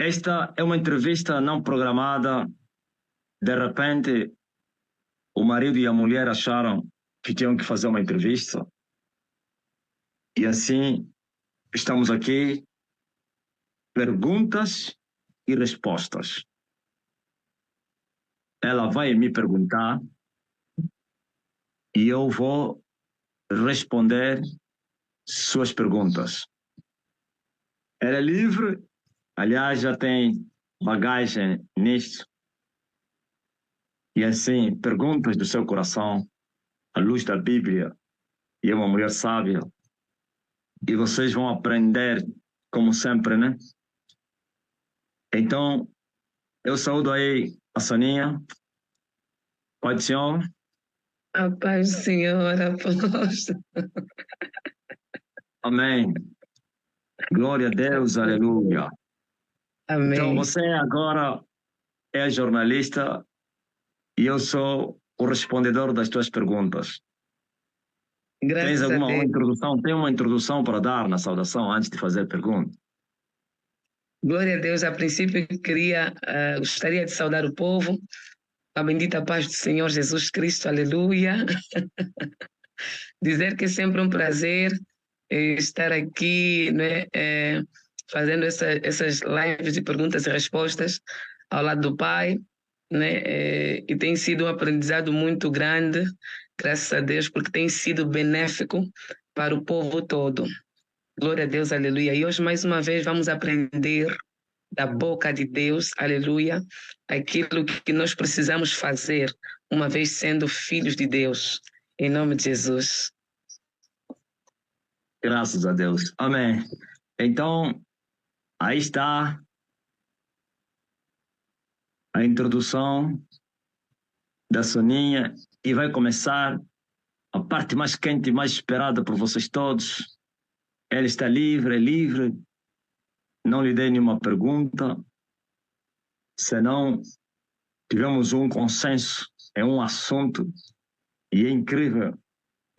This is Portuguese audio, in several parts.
Esta é uma entrevista não programada. De repente, o marido e a mulher acharam que tinham que fazer uma entrevista. E assim, estamos aqui, perguntas e respostas. Ela vai me perguntar e eu vou responder suas perguntas. Ela é livre, aliás, já tem bagagem nisto. E assim, perguntas do seu coração, à luz da Bíblia, e é uma mulher sábia. E vocês vão aprender, como sempre, né? Então, eu saúdo aí a Soninha. Pai do Senhor. A paz do Senhor, apóstolo. Amém. Glória a Deus, aleluia. Amém. Então, você agora é jornalista e eu sou o respondedor das tuas perguntas. Graças Tens alguma a Deus. introdução? Tem uma introdução para dar na saudação antes de fazer a pergunta? Glória a Deus. A princípio, gostaria de saudar o povo, a bendita paz do Senhor Jesus Cristo, aleluia. Dizer que é sempre um prazer estar aqui, né, fazendo essas lives de perguntas e respostas ao lado do Pai, né, e tem sido um aprendizado muito grande, graças a Deus, porque tem sido benéfico para o povo todo. Glória a Deus, aleluia. E hoje, mais uma vez, vamos aprender da boca de Deus, aleluia, aquilo que nós precisamos fazer, uma vez sendo filhos de Deus, em nome de Jesus. Graças a Deus. Amém. Então, aí está a introdução da Soninha e vai começar a parte mais quente e mais esperada por vocês todos. Ela está livre, é livre. Não lhe dei nenhuma pergunta. Senão, tivemos um consenso em um assunto e é incrível.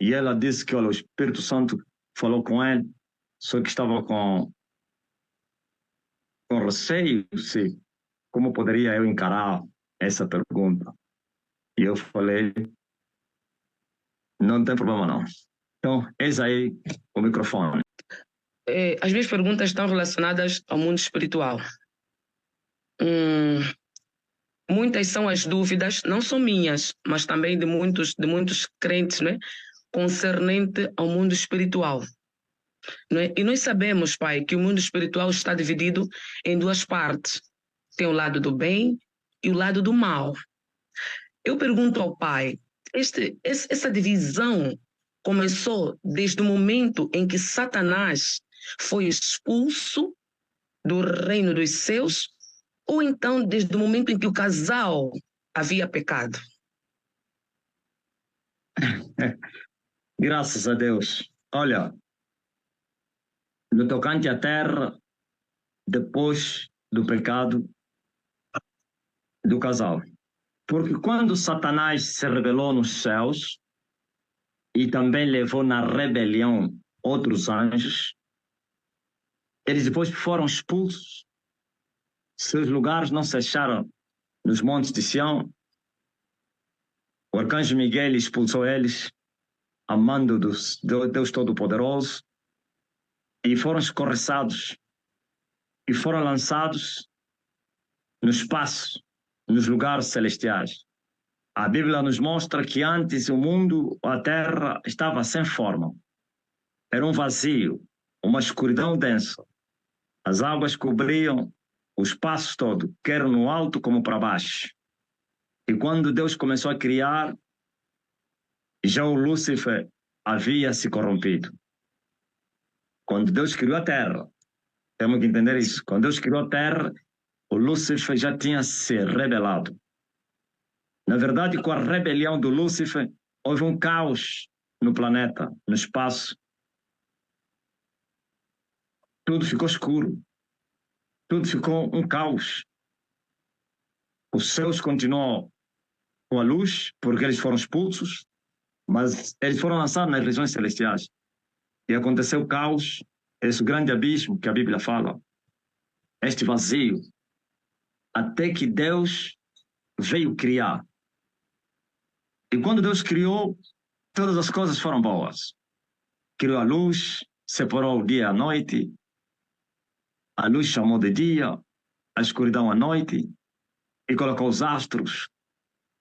E ela disse que, olha, o Espírito Santo falou com ele, só que estava com receio, se como poderia eu encarar essa pergunta. E eu falei, não tem problema não. Então, eis aí o microfone. As minhas perguntas estão relacionadas ao mundo espiritual. Muitas são as dúvidas, não são minhas, mas também de muitos crentes, né, concernente ao mundo espiritual. Não é? E nós sabemos, Pai, que o mundo espiritual está dividido em duas partes. Tem o lado do bem e o lado do mal. Eu pergunto ao Pai, essa divisão começou desde o momento em que Satanás foi expulso do reino dos céus, ou então desde o momento em que o casal havia pecado? Graças a Deus. Olha, no tocante à terra, depois do pecado do casal. Porque quando Satanás se rebelou nos céus e também levou na rebelião outros anjos, eles depois foram expulsos. Seus lugares não se acharam nos montes de Sião. O arcanjo Miguel expulsou eles a mando do Deus Todo-Poderoso e foram escorraçados e foram lançados no espaço, nos lugares celestiais. A Bíblia nos mostra que antes o mundo, a terra, estava sem forma. Era um vazio, uma escuridão densa. As águas cobriam o espaço todo, quer no alto como para baixo. E quando Deus começou a criar, já o Lúcifer havia se corrompido. Quando Deus criou a terra, temos que entender isso. Quando Deus criou a terra, o Lúcifer já tinha se rebelado. Na verdade, com a rebelião do Lúcifer, houve um caos no planeta, no espaço. Tudo ficou escuro. Tudo ficou um caos. Os céus continuam com a luz, porque eles foram expulsos, mas eles foram lançados nas regiões celestiais. E aconteceu o caos, esse grande abismo que a Bíblia fala, este vazio. até que Deus veio criar. E quando Deus criou, todas as coisas foram boas. Criou a luz, separou o dia e a noite, a luz chamou de dia, a escuridão à noite, e colocou os astros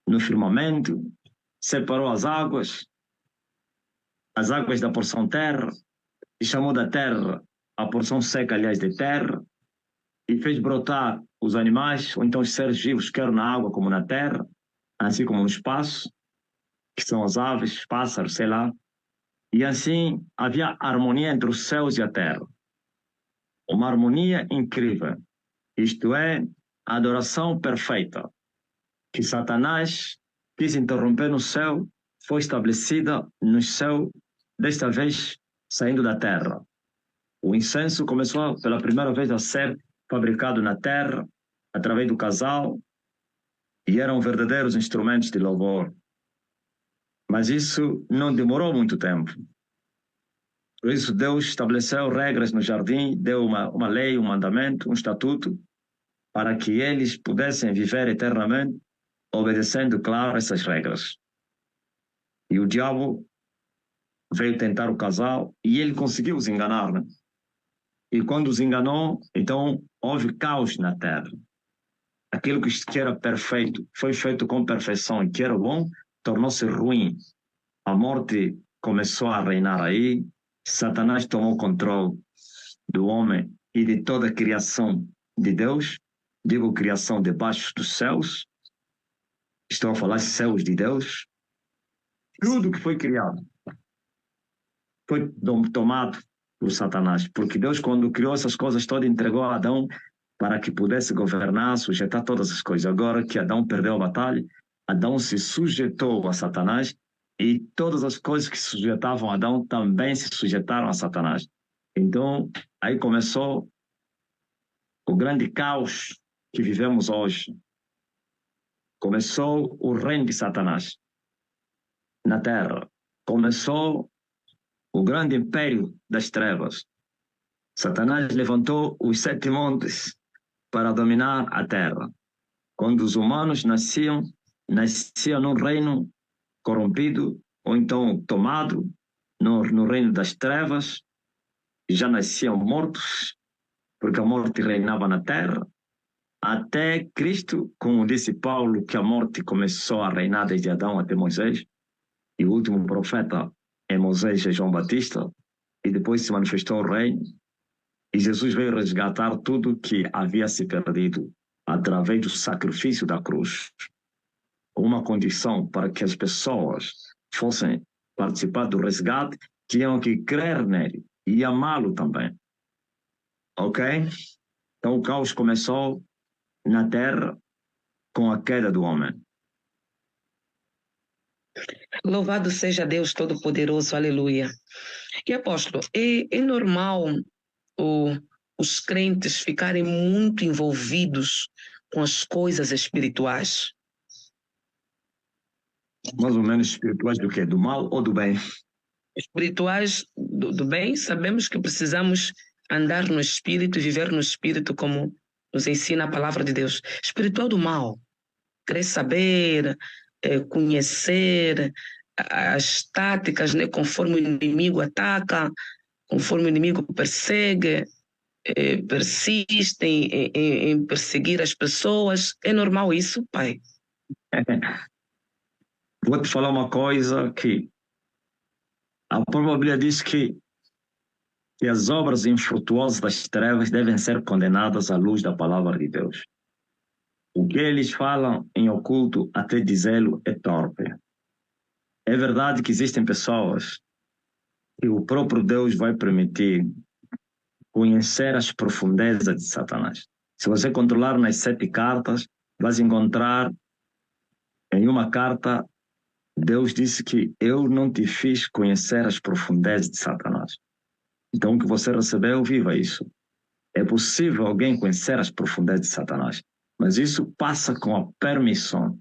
no firmamento, separou as águas da porção terra, e chamou da terra a porção seca, aliás, de terra, e fez brotar os animais, ou então os seres vivos, quer na água como na terra, assim como no espaço, que são as aves, pássaros, sei lá. E assim havia harmonia entre os céus e a terra. Uma harmonia incrível. Isto é, a adoração perfeita que Satanás quis interromper no céu foi estabelecida no céu, desta vez saindo da terra. O incenso começou pela primeira vez a ser fabricado na terra, através do casal, e eram verdadeiros instrumentos de louvor. Mas isso não demorou muito tempo. Por isso Deus estabeleceu regras no jardim, deu uma lei, um mandamento, um estatuto, para que eles pudessem viver eternamente, obedecendo, claro, essas regras. E o diabo veio tentar o casal e ele conseguiu os enganar, né? E quando os enganou, então houve caos na terra. Aquilo que era perfeito foi feito com perfeição e que era bom tornou-se ruim. A morte começou a reinar aí, Satanás tomou controle do homem e de toda a criação de Deus, digo criação debaixo dos céus, estou a falar céus de Deus, tudo que foi criado foi tomado por Satanás, porque Deus, quando criou essas coisas todas, entregou a Adão para que pudesse governar, sujeitar todas as coisas. Agora que Adão perdeu a batalha, Adão se sujeitou a Satanás e todas as coisas que sujeitavam a Adão também se sujeitaram a Satanás. Então, aí começou o grande caos que vivemos hoje. Começou o reino de Satanás na terra. Começou o grande império das trevas. Satanás levantou os 7 montes para dominar a terra. Quando os humanos nasciam num reino corrompido, ou então tomado no reino das trevas, já nasciam mortos, porque a morte reinava na terra, até Cristo, como disse Paulo, que a morte começou a reinar desde Adão até Moisés, e o último profeta é Moisés e João Batista, e depois se manifestou o reino, e Jesus veio resgatar tudo que havia se perdido através do sacrifício da cruz. Uma condição para que as pessoas fossem participar do resgate, tinham que crer nele e amá-lo também. Ok? Então o caos começou na terra com a queda do homem. Louvado seja Deus Todo-Poderoso, aleluia. E apóstolo, é normal os crentes ficarem muito envolvidos com as coisas espirituais? Mais ou menos espirituais do quê? Do mal ou do bem? Espirituais do bem, sabemos que precisamos andar no espírito e viver no espírito como nos ensina a palavra de Deus. Espiritual do mal, querer saber, conhecer as táticas, né, conforme o inimigo ataca, conforme o inimigo persegue, persiste em perseguir as pessoas. É normal isso, pai? Vou te falar uma coisa que a própria Bíblia diz que as obras infrutuosas das trevas devem ser condenadas à luz da palavra de Deus. O que eles falam em oculto, até dizê-lo, é torpe. É verdade que existem pessoas que o próprio Deus vai permitir conhecer as profundezas de Satanás. Se você controlar nas 7 cartas, vai encontrar em uma carta, Deus disse que eu não te fiz conhecer as profundezas de Satanás. Então o que você recebeu, viva isso. É possível alguém conhecer as profundezas de Satanás, mas isso passa com a permissão.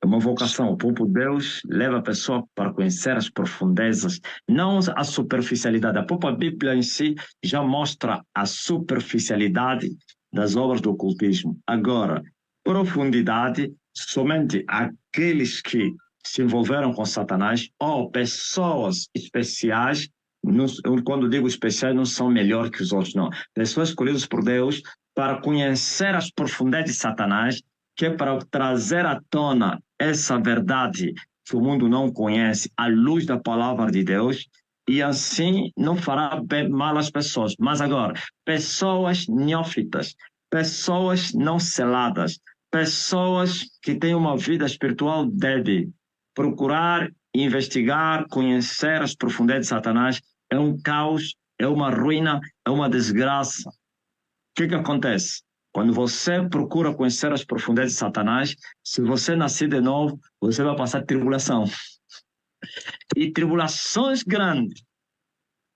É uma vocação. O próprio Deus leva a pessoa para conhecer as profundezas, não a superficialidade. A própria Bíblia em si já mostra a superficialidade das obras do ocultismo. Agora, profundidade somente aqueles que se envolveram com Satanás ou pessoas especiais. Quando digo especiais, não são melhores que os outros, não. Pessoas escolhidas por Deus para conhecer as profundidades de Satanás, que é para trazer à tona essa verdade que o mundo não conhece, à luz da palavra de Deus, e assim não fará bem, mal às pessoas. Mas agora, pessoas neófitas, pessoas não seladas, pessoas que têm uma vida espiritual débil, procurar, investigar, conhecer as profundidades de Satanás é um caos, é uma ruína, é uma desgraça. O que acontece? Quando você procura conhecer as profundidades de Satanás, se você nascer de novo, você vai passar tribulação. E tribulações grandes.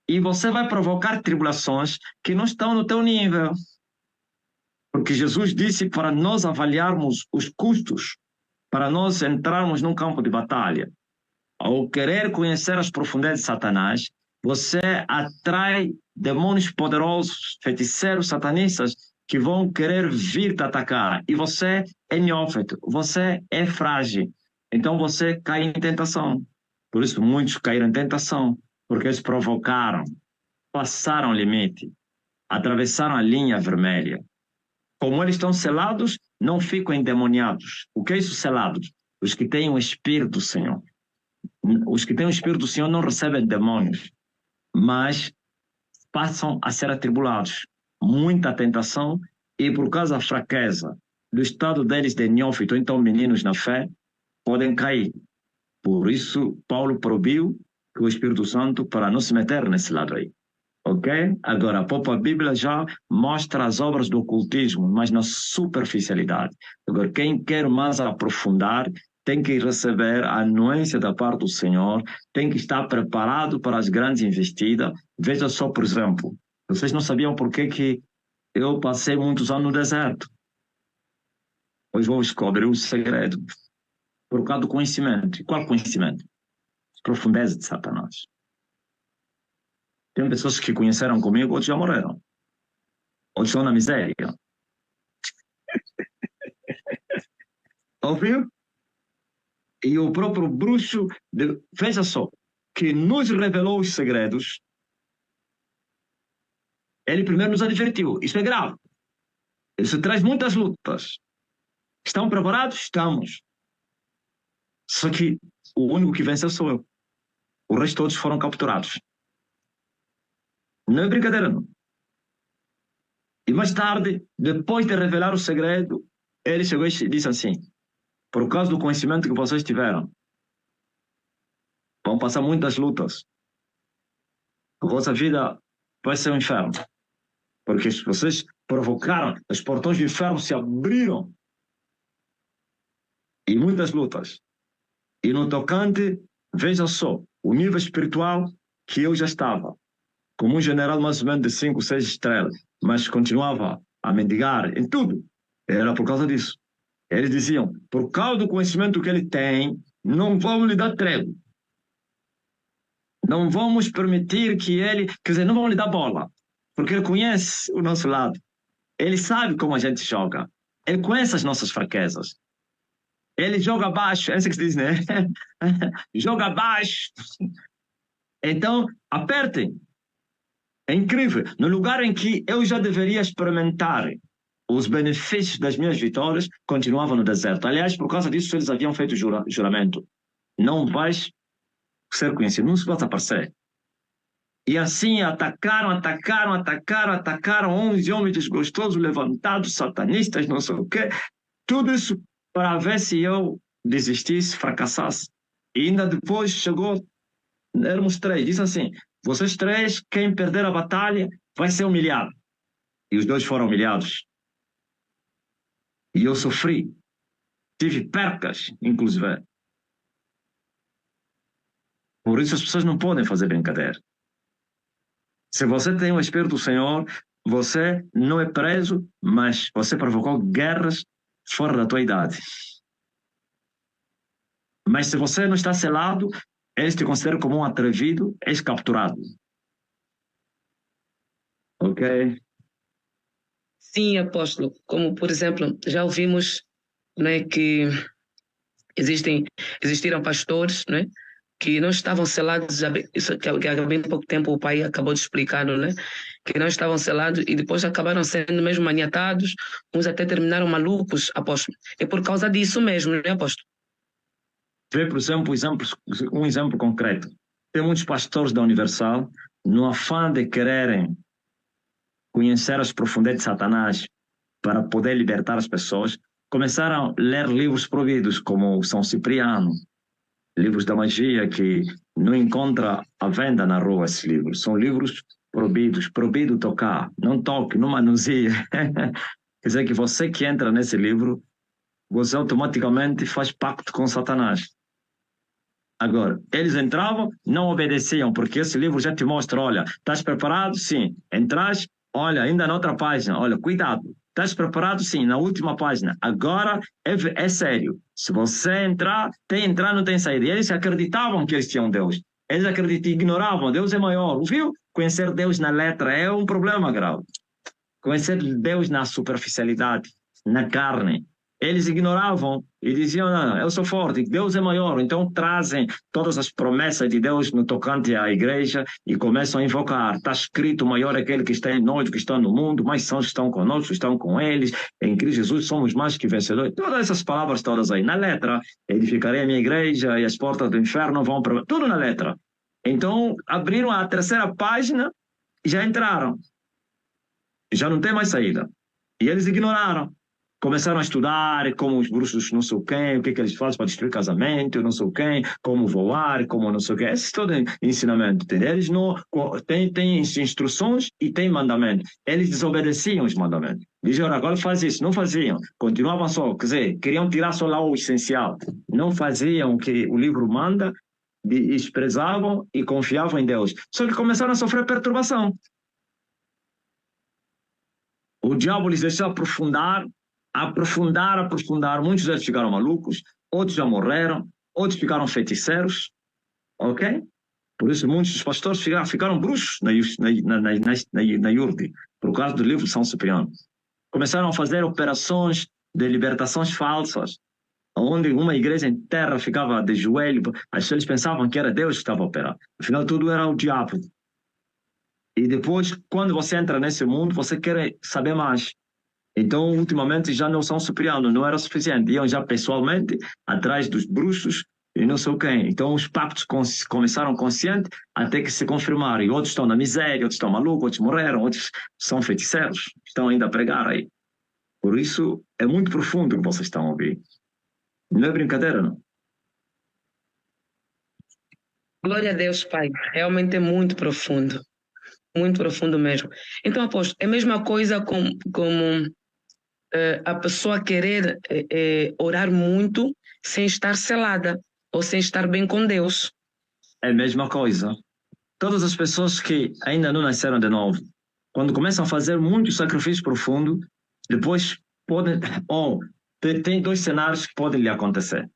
E você vai provocar tribulações que não estão no teu nível. Porque Jesus disse para nós avaliarmos os custos, para nós entrarmos num campo de batalha. Ao querer conhecer as profundidades de Satanás, você atrai demônios poderosos, feiticeiros, satanistas, que vão querer vir te atacar. E você é neófito, você é frágil. Então você cai em tentação. Por isso muitos caíram em tentação, porque eles provocaram, passaram o limite, atravessaram a linha vermelha. Como eles estão selados, não ficam endemoniados. O que é isso, selados? Os que têm o Espírito do Senhor. Os que têm o Espírito do Senhor não recebem demônios, mas passam a ser atribulados. Muita tentação, e por causa da fraqueza do estado deles de neófito, então meninos na fé, podem cair. Por isso, Paulo proibiu o Espírito Santo para não se meter nesse lado aí. Ok? Agora, a própria Bíblia já mostra as obras do ocultismo, mas na superficialidade. Agora, quem quer mais aprofundar tem que receber a anuência da parte do Senhor, tem que estar preparado para as grandes investidas. Veja só, por exemplo, vocês não sabiam por que eu passei muitos anos no deserto. Hoje vou descobrir o segredo. Por causa do conhecimento. E qual conhecimento? As profundezas de Satanás. Tem pessoas que conheceram comigo, outros já morreram. Outros estão na miséria. Ouviu? E o próprio bruxo, veja só, que nos revelou os segredos, ele primeiro nos advertiu. Isso é grave. Isso traz muitas lutas. Estão preparados? Estamos. Só que o único que venceu sou eu. O resto todos foram capturados. Não é brincadeira, não. E mais tarde, depois de revelar o segredo, ele chegou e disse assim: por causa do conhecimento que vocês tiveram, vão passar muitas lutas. A vossa vida vai ser um inferno. Porque vocês provocaram, os portões do inferno se abriram. E muitas lutas. E no tocante, veja só, o nível espiritual que eu já estava, como um general mais ou menos de 5, 6 estrelas, mas continuava a mendigar em tudo. Era por causa disso. Eles diziam, por causa do conhecimento que ele tem, não vamos lhe dar trégua. Não vamos permitir que ele... Quer dizer, não vamos lhe dar bola. Porque ele conhece o nosso lado. Ele sabe como a gente joga. Ele conhece as nossas fraquezas. Ele joga abaixo. É isso que se diz, né? Joga abaixo. Então, apertem. É incrível. No lugar em que eu já deveria experimentar os benefícios das minhas vitórias, continuava no deserto. Aliás, por causa disso, eles haviam feito juramento. Não vais ser conhecido, não se vai aparecer. E assim atacaram 11 homens desgostosos, levantados, satanistas, não sei o quê. Tudo isso para ver se eu desistisse, fracassasse. E ainda depois chegou, éramos 3, disse assim, vocês 3, quem perder a batalha vai ser humilhado. E os 2 foram humilhados. E eu sofri. Tive percas, inclusive. Por isso as pessoas não podem fazer brincadeira. Se você tem o Espírito do Senhor, você não é preso, mas você provocou guerras fora da tua idade. Mas se você não está selado, eles te consideram como um atrevido, és capturado. Ok? Sim, apóstolo. Como, por exemplo, já ouvimos não é, que existiram pastores, não é, que não estavam selados, isso que há bem pouco tempo o pai acabou de explicar, não é? Que não estavam selados e depois acabaram sendo mesmo maniatados, uns até terminaram malucos, apóstolo. É por causa disso mesmo, não é, apóstolo? Vê, por exemplo, um exemplo concreto. Tem muitos pastores da Universal, no afã de quererem conhecer as profundezas de Satanás para poder libertar as pessoas, começaram a ler livros proibidos, como São Cipriano, livros da magia, que não encontra à venda na rua esses livros. São livros proibidos, proibido tocar, não toque, não manuseie. Quer dizer que você que entra nesse livro, você automaticamente faz pacto com Satanás. Agora, eles entravam, não obedeciam, porque esse livro já te mostra, olha, estás preparado? Sim. Entras, olha, ainda na outra página, olha, cuidado. Estás preparado? Sim, na última página. Agora é sério. Se você entrar, não tem saída. E eles acreditavam que eles tinham Deus. Eles acreditavam, ignoravam, Deus é maior. Viu? Conhecer Deus na letra é um problema grave. Conhecer Deus na superficialidade, na carne. Eles ignoravam e diziam, não, eu sou forte, Deus é maior. Então trazem todas as promessas de Deus no tocante à igreja e começam a invocar. Está escrito, maior é aquele que está em nós, que está no mundo, mais são os que estão conosco, estão com eles. Em Cristo Jesus somos mais que vencedores. Todas essas palavras todas aí. Na letra, edificarei a minha igreja e as portas do inferno vão para... Tudo na letra. Então abriram a terceira página e já entraram. Já não tem mais saída. E eles ignoraram. Começaram a estudar como os bruxos não sei quem, o que eles fazem para destruir casamento, não sei quem, como voar, como não sei o quê. Esse é todo ensinamento. Entendeu? Eles não têm instruções e têm mandamentos. Eles desobedeciam os mandamentos. Diziam, agora faz isso. Não faziam. Continuavam só, quer dizer, queriam tirar só lá o essencial. Não faziam o que o livro manda, desprezavam e confiavam em Deus. Só que começaram a sofrer perturbação. O diabo lhes deixou aprofundar. Muitos deles ficaram malucos, outros já morreram, outros ficaram feiticeiros, ok? Por isso muitos dos pastores ficaram bruxos na Iurde, por causa do livro de São Cipriano. Começaram a fazer operações de libertações falsas, onde uma igreja inteira ficava de joelho, eles pensavam que era Deus que estava a operar. Afinal, tudo era o diabo. E depois, quando você entra nesse mundo, você quer saber mais. Então, ultimamente, já não são Cipriano, não era suficiente. Iam já pessoalmente atrás dos bruxos e não sei o quê. Então, os pactos começaram consciente até que se confirmaram. E outros estão na miséria, outros estão malucos, outros morreram, outros são feiticeiros, estão ainda a pregar aí. Por isso, é muito profundo o que vocês estão a ouvir. Não é brincadeira, não? Glória a Deus, Pai. Realmente é muito profundo. Muito profundo mesmo. Então, apóstolo, é a mesma coisa como a pessoa querer orar muito sem estar selada ou sem estar bem com Deus. É a mesma coisa. Todas as pessoas que ainda não nasceram de novo, quando começam a fazer muito sacrifício profundo, depois podem... tem dois cenários que podem lhe acontecer.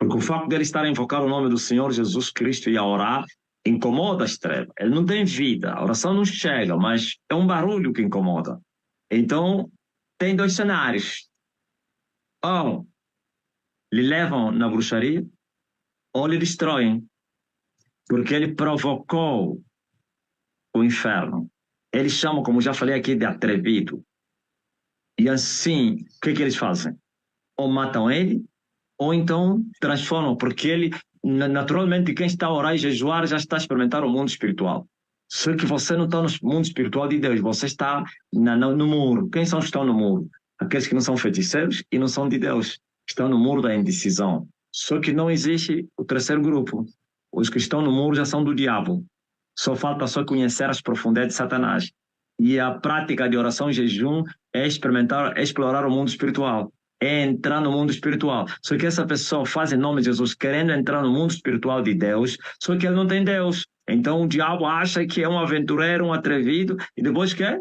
Porque o facto de ele estar a invocar o nome do Senhor Jesus Cristo e a orar incomoda as trevas. Ele não tem vida, a oração não chega, mas é um barulho que incomoda. Então, tem dois cenários. Ou lhe levam na bruxaria, ou lhe destroem. Porque ele provocou o inferno. Eles chamam, como já falei aqui, de atrevido. E assim, o que eles fazem? Ou matam ele, ou então transformam, porque ele, naturalmente, quem está a orar e jejuar já está a experimentar o mundo espiritual. Só que você não está no mundo espiritual de Deus, você está no muro. Quem são os que estão no muro? Aqueles que não são feiticeiros e não são de Deus. Estão no muro da indecisão. Só que não existe o terceiro grupo. Os que estão no muro já são do diabo. Só falta conhecer as profundezas de Satanás. E a prática de oração e jejum é explorar o mundo espiritual. É entrar no mundo espiritual. Só que essa pessoa faz em nome de Jesus, querendo entrar no mundo espiritual de Deus, só que ele não tem Deus. Então o diabo acha que é um aventureiro, um atrevido, e depois que é?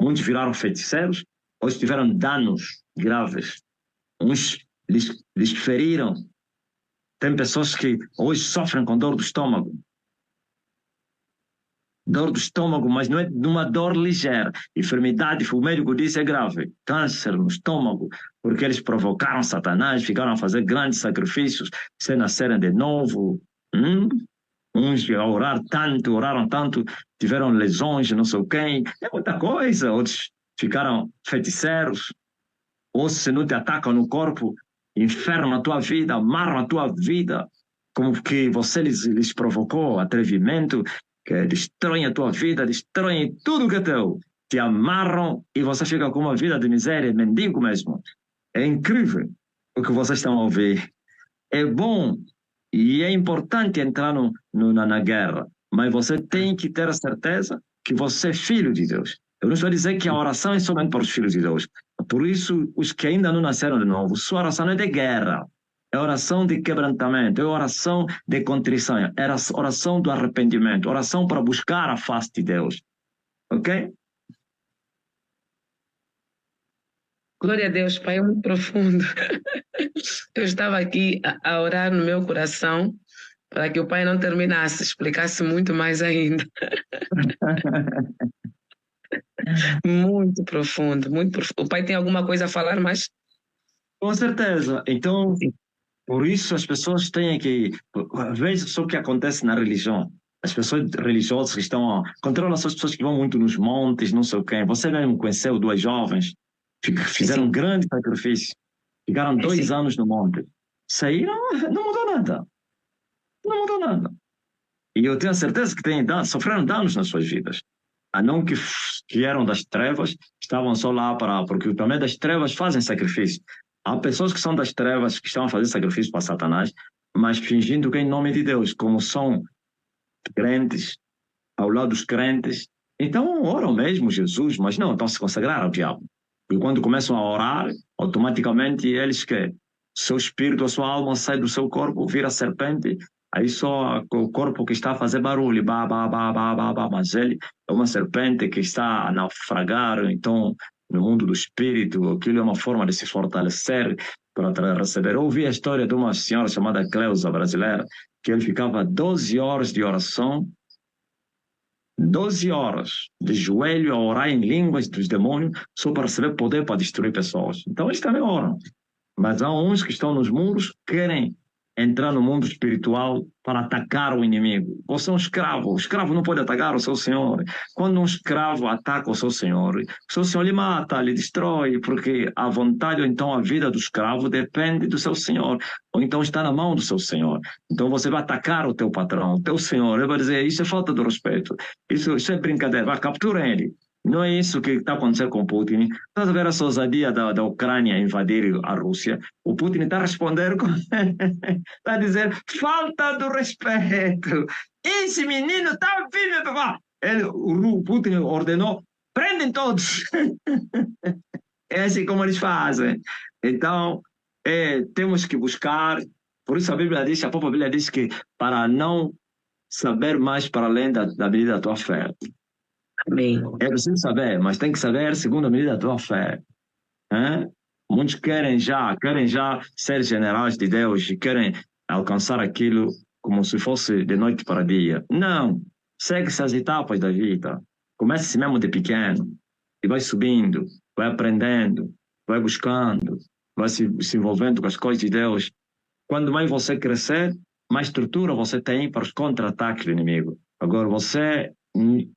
Muitos viraram feiticeiros, outros tiveram danos graves. Uns lhes feriram. Tem pessoas que hoje sofrem com dor do estômago. Dor do estômago, mas não é de uma dor ligeira. Enfermidade, o médico disse, é grave. Câncer no estômago, porque eles provocaram Satanás, ficaram a fazer grandes sacrifícios, se nascerem de novo. Uns oraram tanto, tiveram lesões, não sei o quê. É muita coisa. Outros ficaram feiticeiros. Ou se não te atacam no corpo, enfermam a tua vida, amarram a tua vida, como que você lhes provocou atrevimento, que destroem a tua vida, destroem tudo que é teu, te amarram e você fica com uma vida de miséria, mendigo mesmo. É incrível o que vocês estão a ouvir. É bom e é importante entrar na guerra, mas você tem que ter a certeza que você é filho de Deus. Eu não estou a dizer que a oração é somente para os filhos de Deus. Por isso, os que ainda não nasceram de novo, sua oração não é de guerra, é oração de quebrantamento, é oração de contrição, é oração do arrependimento, oração para buscar a face de Deus. Ok? Glória a Deus, Pai, é muito profundo. Eu estava aqui a orar no meu coração para que o Pai não terminasse, explicasse muito mais ainda. Muito profundo, muito profundo. O Pai tem alguma coisa a falar mais? Com certeza. Então, por isso as pessoas têm que... Veja só o que acontece na religião. As pessoas religiosas que estão... Controlam as pessoas que vão muito nos montes, não sei o quê. Você mesmo conheceu duas jovens, fizeram um grande sacrifício. Ficaram 2 anos no monte. Saíram, não mudou nada. Não mudou nada. E eu tenho a certeza que sofreram danos nas suas vidas. A não que eram das trevas, estavam só lá porque também das trevas fazem sacrifício. Há pessoas que são das trevas que estão a fazer sacrifício para Satanás, mas fingindo que é em nome de Deus, como são crentes, ao lado dos crentes. Então oram mesmo Jesus, mas não estão a se consagrar ao diabo. E quando começam a orar, automaticamente eles que seu espírito, a sua alma sai do seu corpo, vira serpente, aí só o corpo que está a fazer barulho, mas ele é uma serpente que está a naufragar, então, no mundo do espírito, aquilo é uma forma de se fortalecer para receber. Eu ouvi a história de uma senhora chamada Cleusa, brasileira, que ele ficava 12 horas de oração, 12 horas de joelho a orar em línguas dos demônios só para receber poder para destruir pessoas. Então eles também oram. Mas há uns que estão nos muros, querem entrar no mundo espiritual para atacar o inimigo. Você é um escravo. O escravo não pode atacar o seu senhor. Quando um escravo ataca o seu senhor lhe mata, lhe destrói, porque a vontade ou então a vida do escravo depende do seu senhor, ou então está na mão do seu senhor. Então você vai atacar o teu patrão, o teu senhor. Ele vai dizer, isso é falta de respeito. Isso é brincadeira. Vai, captura ele. Não é isso que está acontecendo com o Putin. Estás a ver a ousadia da Ucrânia invadir a Rússia? O Putin está a responder com... está a dizer falta de respeito. Esse menino está vivo. O Putin ordenou, prendem todos. É assim como eles fazem. Então, temos que buscar. Por isso a própria Bíblia diz que para não saber mais para além da medida da tua fé. Amém. É preciso saber, mas tem que saber segundo a medida da tua fé. Muitos querem já ser generais de Deus e querem alcançar aquilo como se fosse de noite para dia. Não, segue-se as etapas da vida. Comece mesmo de pequeno e vai subindo, vai aprendendo, vai buscando, vai se envolvendo com as coisas de Deus. Quando mais você crescer, mais estrutura você tem para os contra-ataques do inimigo. Agora, você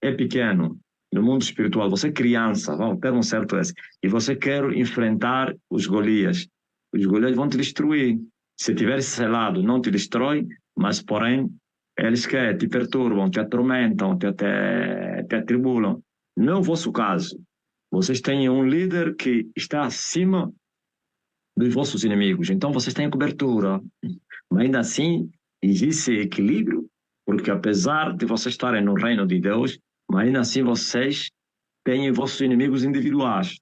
é pequeno no mundo espiritual, você é criança, vamos ter um certo esse, e você quer enfrentar os Golias. Os Golias vão te destruir. Se tiver selado, não te destrói, mas porém, eles que te perturbam, te atormentam, te atribulam. Não é o vosso caso. Vocês têm um líder que está acima dos vossos inimigos, então vocês têm cobertura. Mas ainda assim, existe equilíbrio, porque apesar de vocês estarem no reino de Deus, mas ainda assim vocês têm vossos inimigos individuais.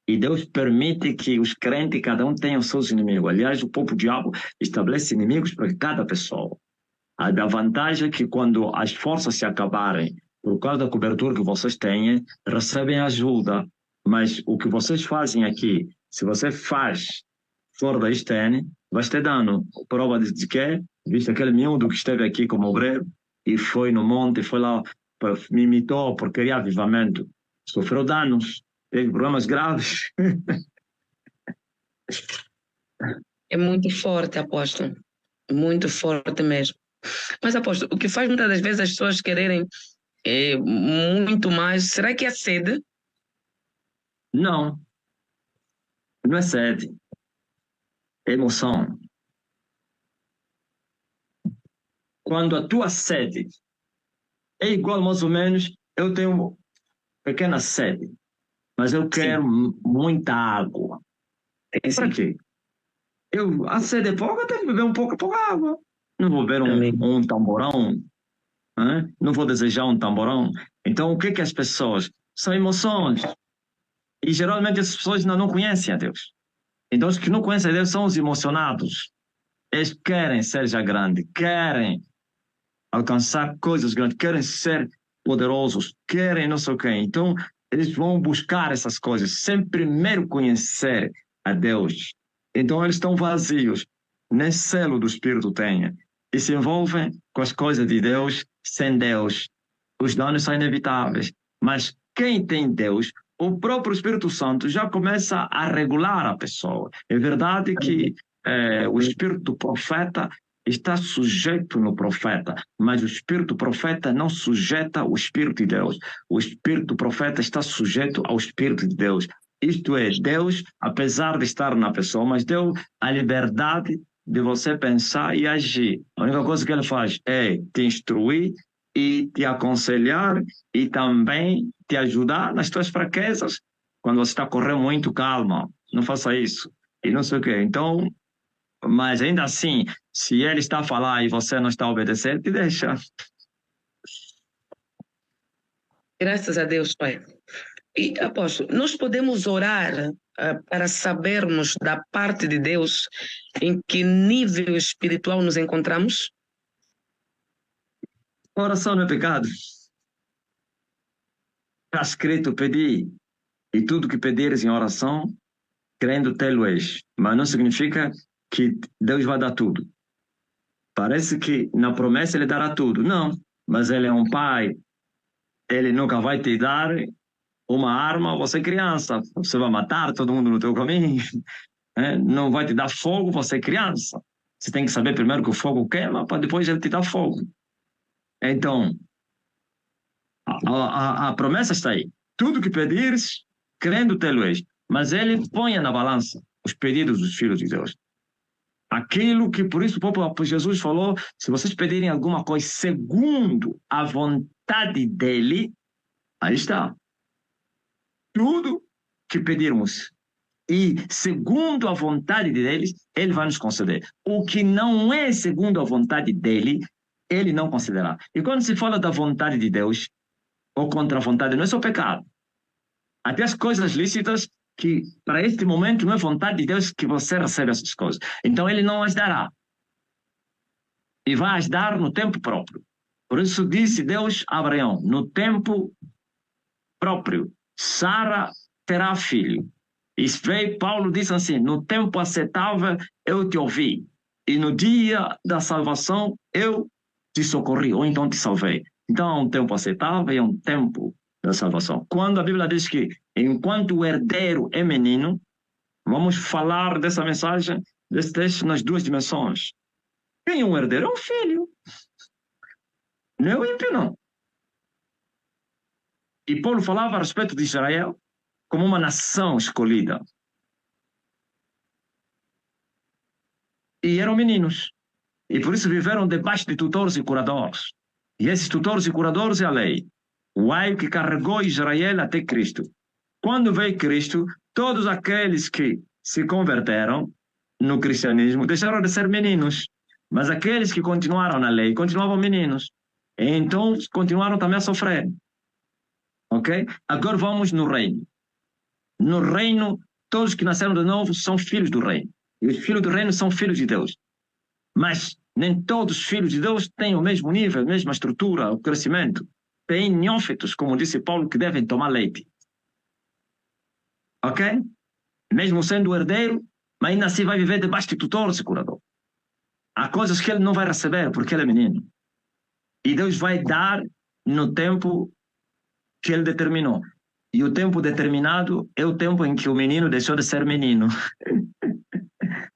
E Deus permite que os crentes, cada um tenha os seus inimigos. Aliás, o próprio diabo estabelece inimigos para cada pessoa. A vantagem é que quando as forças se acabarem, por causa da cobertura que vocês têm, recebem ajuda. Mas o que vocês fazem aqui, se você faz fora da Estene, vai ter dano. Prova de que, visto aquele miúdo que esteve aqui como obreiro, e foi no monte, foi lá me imitou por querer avivamento, sofreu danos, teve problemas graves. É muito forte, apóstolo. Muito forte mesmo. Mas, apóstolo, o que faz muitas das vezes as pessoas quererem muito mais, será que é sede? Não, não é sede, é emoção. Quando a tua sede é igual, mais ou menos, eu tenho uma pequena sede, mas eu quero muita água. Para quê? A sede é pouca, eu tenho que beber um pouco água. Não vou beber um tamborão, né? Não vou desejar um tamborão. Então, o que que as pessoas? São emoções. E geralmente as pessoas não conhecem a Deus. Então, os que não conhecem a Deus são os emocionados. Eles querem ser já grande, querem alcançar coisas grandes, querem ser poderosos, querem não sei o quê. Então, eles vão buscar essas coisas sem primeiro conhecer a Deus. Então, eles estão vazios, nem selo do Espírito têm, e se envolvem com as coisas de Deus sem Deus. Os danos são inevitáveis, mas quem tem Deus, o próprio Espírito Santo já começa a regular a pessoa. É verdade que o Espírito do profeta está sujeito no profeta, mas o espírito do profeta não sujeita o espírito de Deus. O espírito do profeta está sujeito ao espírito de Deus. Isto é, Deus, apesar de estar na pessoa, mas deu a liberdade de você pensar e agir. A única coisa que ele faz é te instruir e te aconselhar e também te ajudar nas tuas fraquezas. Quando você está correndo muito, calma, não faça isso. E não sei o quê. Então, mas ainda assim, se ele está a falar e você não está a obedecer, te deixa. Graças a Deus, Pai. E, apóstolo, nós podemos orar para sabermos da parte de Deus em que nível espiritual nos encontramos? Oração não é pecado. Está escrito, pedi, e tudo que pedires em oração, crendo tê-lo-eis. Mas não significa que Deus vai dar tudo. Parece que na promessa ele dará tudo. Não, mas ele é um pai. Ele nunca vai te dar uma arma, você é criança. Você vai matar todo mundo no teu caminho. Não vai te dar fogo, você é criança. Você tem que saber primeiro que o fogo queima, para depois ele te dar fogo. Então, a promessa está aí. Tudo que pedires, crendo tê-lo-eis. Mas ele põe na balança os pedidos dos filhos de Deus. Aquilo que, por isso, o próprio Jesus falou, se vocês pedirem alguma coisa segundo a vontade dele, aí está. Tudo que pedirmos e segundo a vontade deles, ele vai nos conceder. O que não é segundo a vontade dele, ele não concederá. E quando se fala da vontade de Deus, ou contra a vontade, não é só pecado. Até as coisas lícitas, que para este momento não é vontade de Deus que você recebe essas coisas. Então ele não as dará. E vai as dar no tempo próprio. Por isso disse Deus a Abraão, no tempo próprio, Sara terá filho. E veio, Paulo disse assim, no tempo aceitável eu te ouvi. E no dia da salvação eu te socorri, ou então te salvei. Então é um tempo aceitável e é um tempo da salvação. Quando a Bíblia diz que enquanto o herdeiro é menino, vamos falar dessa mensagem, desse texto nas duas dimensões. Quem é um herdeiro? É um filho. Não é o ímpio, não. E Paulo falava a respeito de Israel como uma nação escolhida. E eram meninos. E por isso viveram debaixo de tutores e curadores. E esses tutores e curadores é a lei. O aio que carregou Israel até Cristo. Quando veio Cristo, todos aqueles que se converteram no cristianismo deixaram de ser meninos. Mas aqueles que continuaram na lei continuavam meninos. E então continuaram também a sofrer. Ok? Agora vamos no reino. No reino, todos que nasceram de novo são filhos do reino. E os filhos do reino são filhos de Deus. Mas nem todos os filhos de Deus têm o mesmo nível, a mesma estrutura, o crescimento. Tem neófitos, como disse Paulo, que devem tomar leite. Ok? Mesmo sendo herdeiro, mas ainda assim vai viver debaixo de tutor e curador. Há coisas que ele não vai receber porque ele é menino. E Deus vai dar no tempo que ele determinou. E o tempo determinado é o tempo em que o menino deixou de ser menino.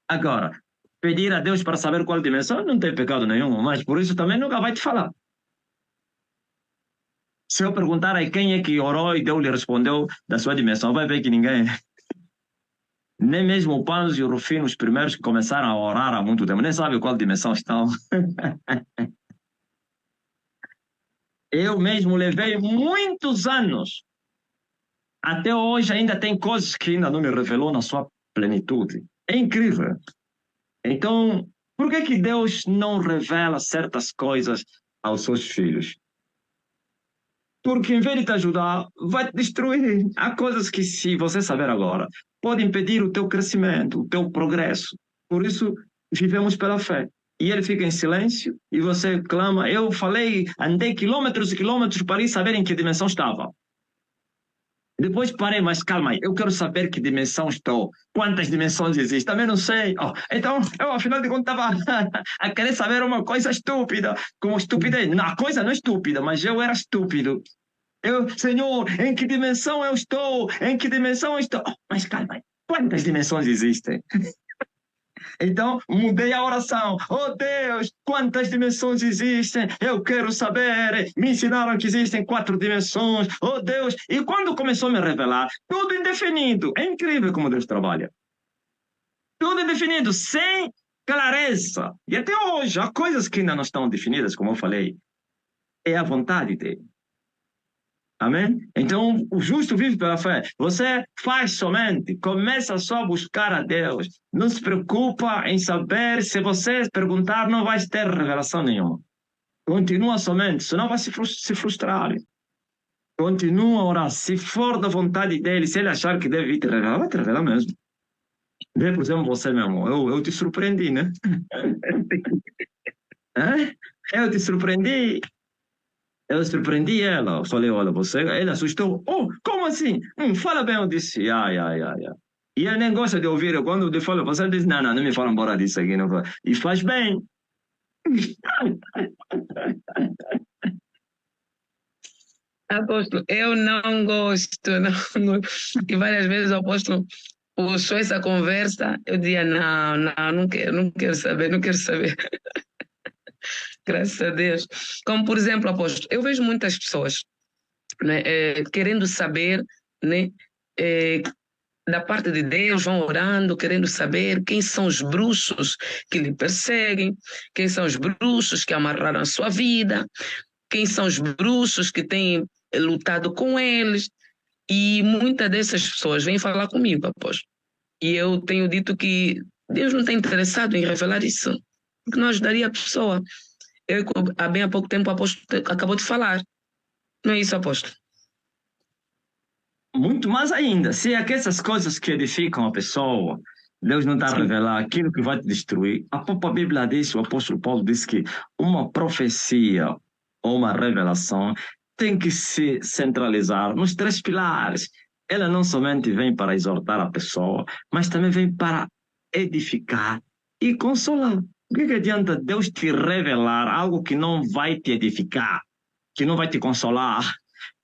Agora, pedir a Deus para saber qual dimensão não tem pecado nenhum, mas por isso também nunca vai te falar. Se eu perguntar a quem é que orou e Deus lhe respondeu da sua dimensão, vai ver que ninguém. Nem mesmo o Panzo e o Rufino, os primeiros que começaram a orar há muito tempo, nem sabem qual dimensão estão. Eu mesmo levei muitos anos. Até hoje ainda tem coisas que ainda não me revelou na sua plenitude. É incrível. Então, por que Deus não revela certas coisas aos seus filhos? Porque em vez de te ajudar, vai te destruir. Há coisas que, se você saber agora, podem impedir o teu crescimento, o teu progresso. Por isso, vivemos pela fé. E ele fica em silêncio e você clama. Eu falei, andei quilômetros e quilômetros para ir saber em que dimensão estava. Depois parei, mas calma aí, eu quero saber que dimensão estou, quantas dimensões existem, também não sei. Oh, então, eu afinal de contas estava a querer saber uma coisa estúpida, como estupidez. Não, a coisa não é estúpida, mas eu era estúpido. Senhor, em que dimensão eu estou? Em que dimensão eu estou? Oh, mas calma aí, quantas dimensões existem? Então, mudei a oração. Oh Deus, quantas dimensões existem? Eu quero saber. Me ensinaram que existem 4 dimensões. Oh Deus. E quando começou a me revelar, tudo indefinido. É incrível como Deus trabalha. Tudo indefinido, sem clareza. E até hoje, há coisas que ainda não estão definidas, como eu falei. É a vontade dele. Amém? Então, o justo vive pela fé. Você faz somente, começa só a buscar a Deus. Não se preocupa em saber, se você perguntar, não vai ter revelação nenhuma. Continua somente, senão vai se frustrar. Continua a orar. Se for da vontade dele, se ele achar que deve te revelar, vai te revelar mesmo. Vê, por exemplo, você, meu amor. Eu te surpreendi, né? Eu te surpreendi. Eu surpreendi ela. Eu falei, olha, você... Ele assustou. Oh, como assim? Fala bem. Eu disse, ai. E ele nem gosta de ouvir. Quando eu falo, você diz, não me fala embora disso aqui. Não. E faz bem. Apóstolo, eu não gosto, não. E várias vezes o apóstolo puxou essa conversa, eu dizia, não quero saber, não quero saber. Graças a Deus. Como, por exemplo, apóstolo, eu vejo muitas pessoas, né, querendo saber, né, da parte de Deus, vão orando, querendo saber quem são os bruxos que lhe perseguem, quem são os bruxos que amarraram a sua vida, quem são os bruxos que têm lutado com eles. E muitas dessas pessoas vêm falar comigo, apóstolo. E eu tenho dito que Deus não está interessado em revelar isso, porque não ajudaria a pessoa. Há bem há pouco tempo o apóstolo acabou de falar. Não é isso, apóstolo? Muito mais ainda. Se é que essas coisas que edificam a pessoa, Deus não está a revelar aquilo que vai te destruir. A própria Bíblia diz, o apóstolo Paulo diz que uma profecia ou uma revelação tem que se centralizar nos 3 pilares. Ela não somente vem para exortar a pessoa, mas também vem para edificar e consolar. O que adianta Deus te revelar algo que não vai te edificar, que não vai te consolar?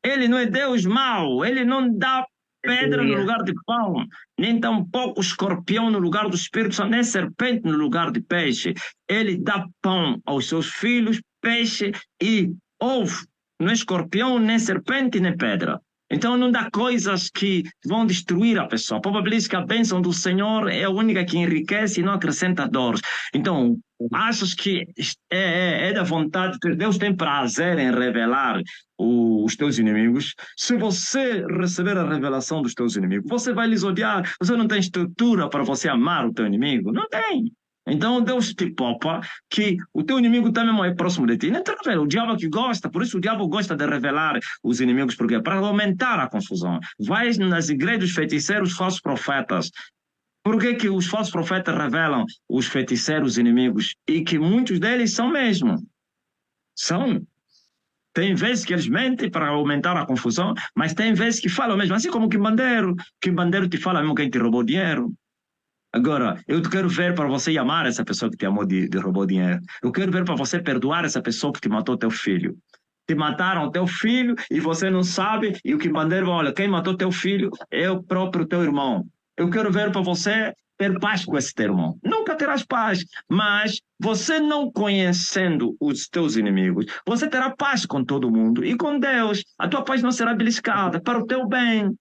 Ele não é Deus mau, ele não dá pedra no lugar de pão, nem tampouco escorpião no lugar do Espírito Santo, nem serpente no lugar de peixe. Ele dá pão aos seus filhos, peixe e ovo. Não é escorpião, nem serpente, nem pedra. Então não dá coisas que vão destruir a pessoa. A Bíblia diz que a bênção do Senhor é a única que enriquece e não acrescenta dores. Então, achas que é da vontade de Deus? Tem prazer em revelar os teus inimigos? Se você receber a revelação dos teus inimigos, você vai lhes odiar. Você não tem estrutura para você amar o teu inimigo? Não tem. Então Deus te poupa que o teu inimigo também é próximo de ti. Não te revela. O diabo que gosta, por isso o diabo gosta de revelar os inimigos, porque para aumentar a confusão. Vai nas igrejas dos feiticeiros, falsos profetas. Por que os falsos profetas revelam os feiticeiros inimigos? E que muitos deles são mesmo. São. Tem vezes que eles mentem para aumentar a confusão, mas tem vezes que falam mesmo, assim como Quimbandeiro te fala mesmo quem te roubou dinheiro. Agora, eu quero ver para você amar essa pessoa que te amou de roubou dinheiro. Eu quero ver para você perdoar essa pessoa que te matou teu filho. te mataram o teu filho e você não sabe, e o quimbandeiro, olha, quem matou teu filho é o próprio teu irmão. Eu quero ver para você ter paz com esse teu irmão. Nunca terás paz, mas você não conhecendo os teus inimigos, você terá paz com todo mundo e com Deus. A tua paz não será beliscada para o teu bem.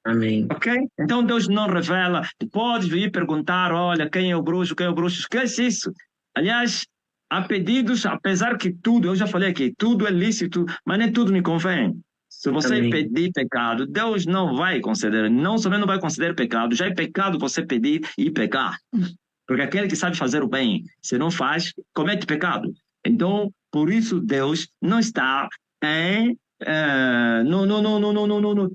Amém. Ok? Então Deus não revela. Tu podes vir perguntar, olha, quem é o bruxo, quem é o bruxo. Esquece isso. Aliás, há pedidos, apesar que tudo, eu já falei aqui, tudo é lícito, mas nem tudo me convém. Se você Amém. pedir pecado, Deus não vai conceder. Não somente não vai conceder pecado, já é pecado você pedir e pecar. Porque aquele que sabe fazer o bem, se não faz, comete pecado. Então, por isso Deus não está em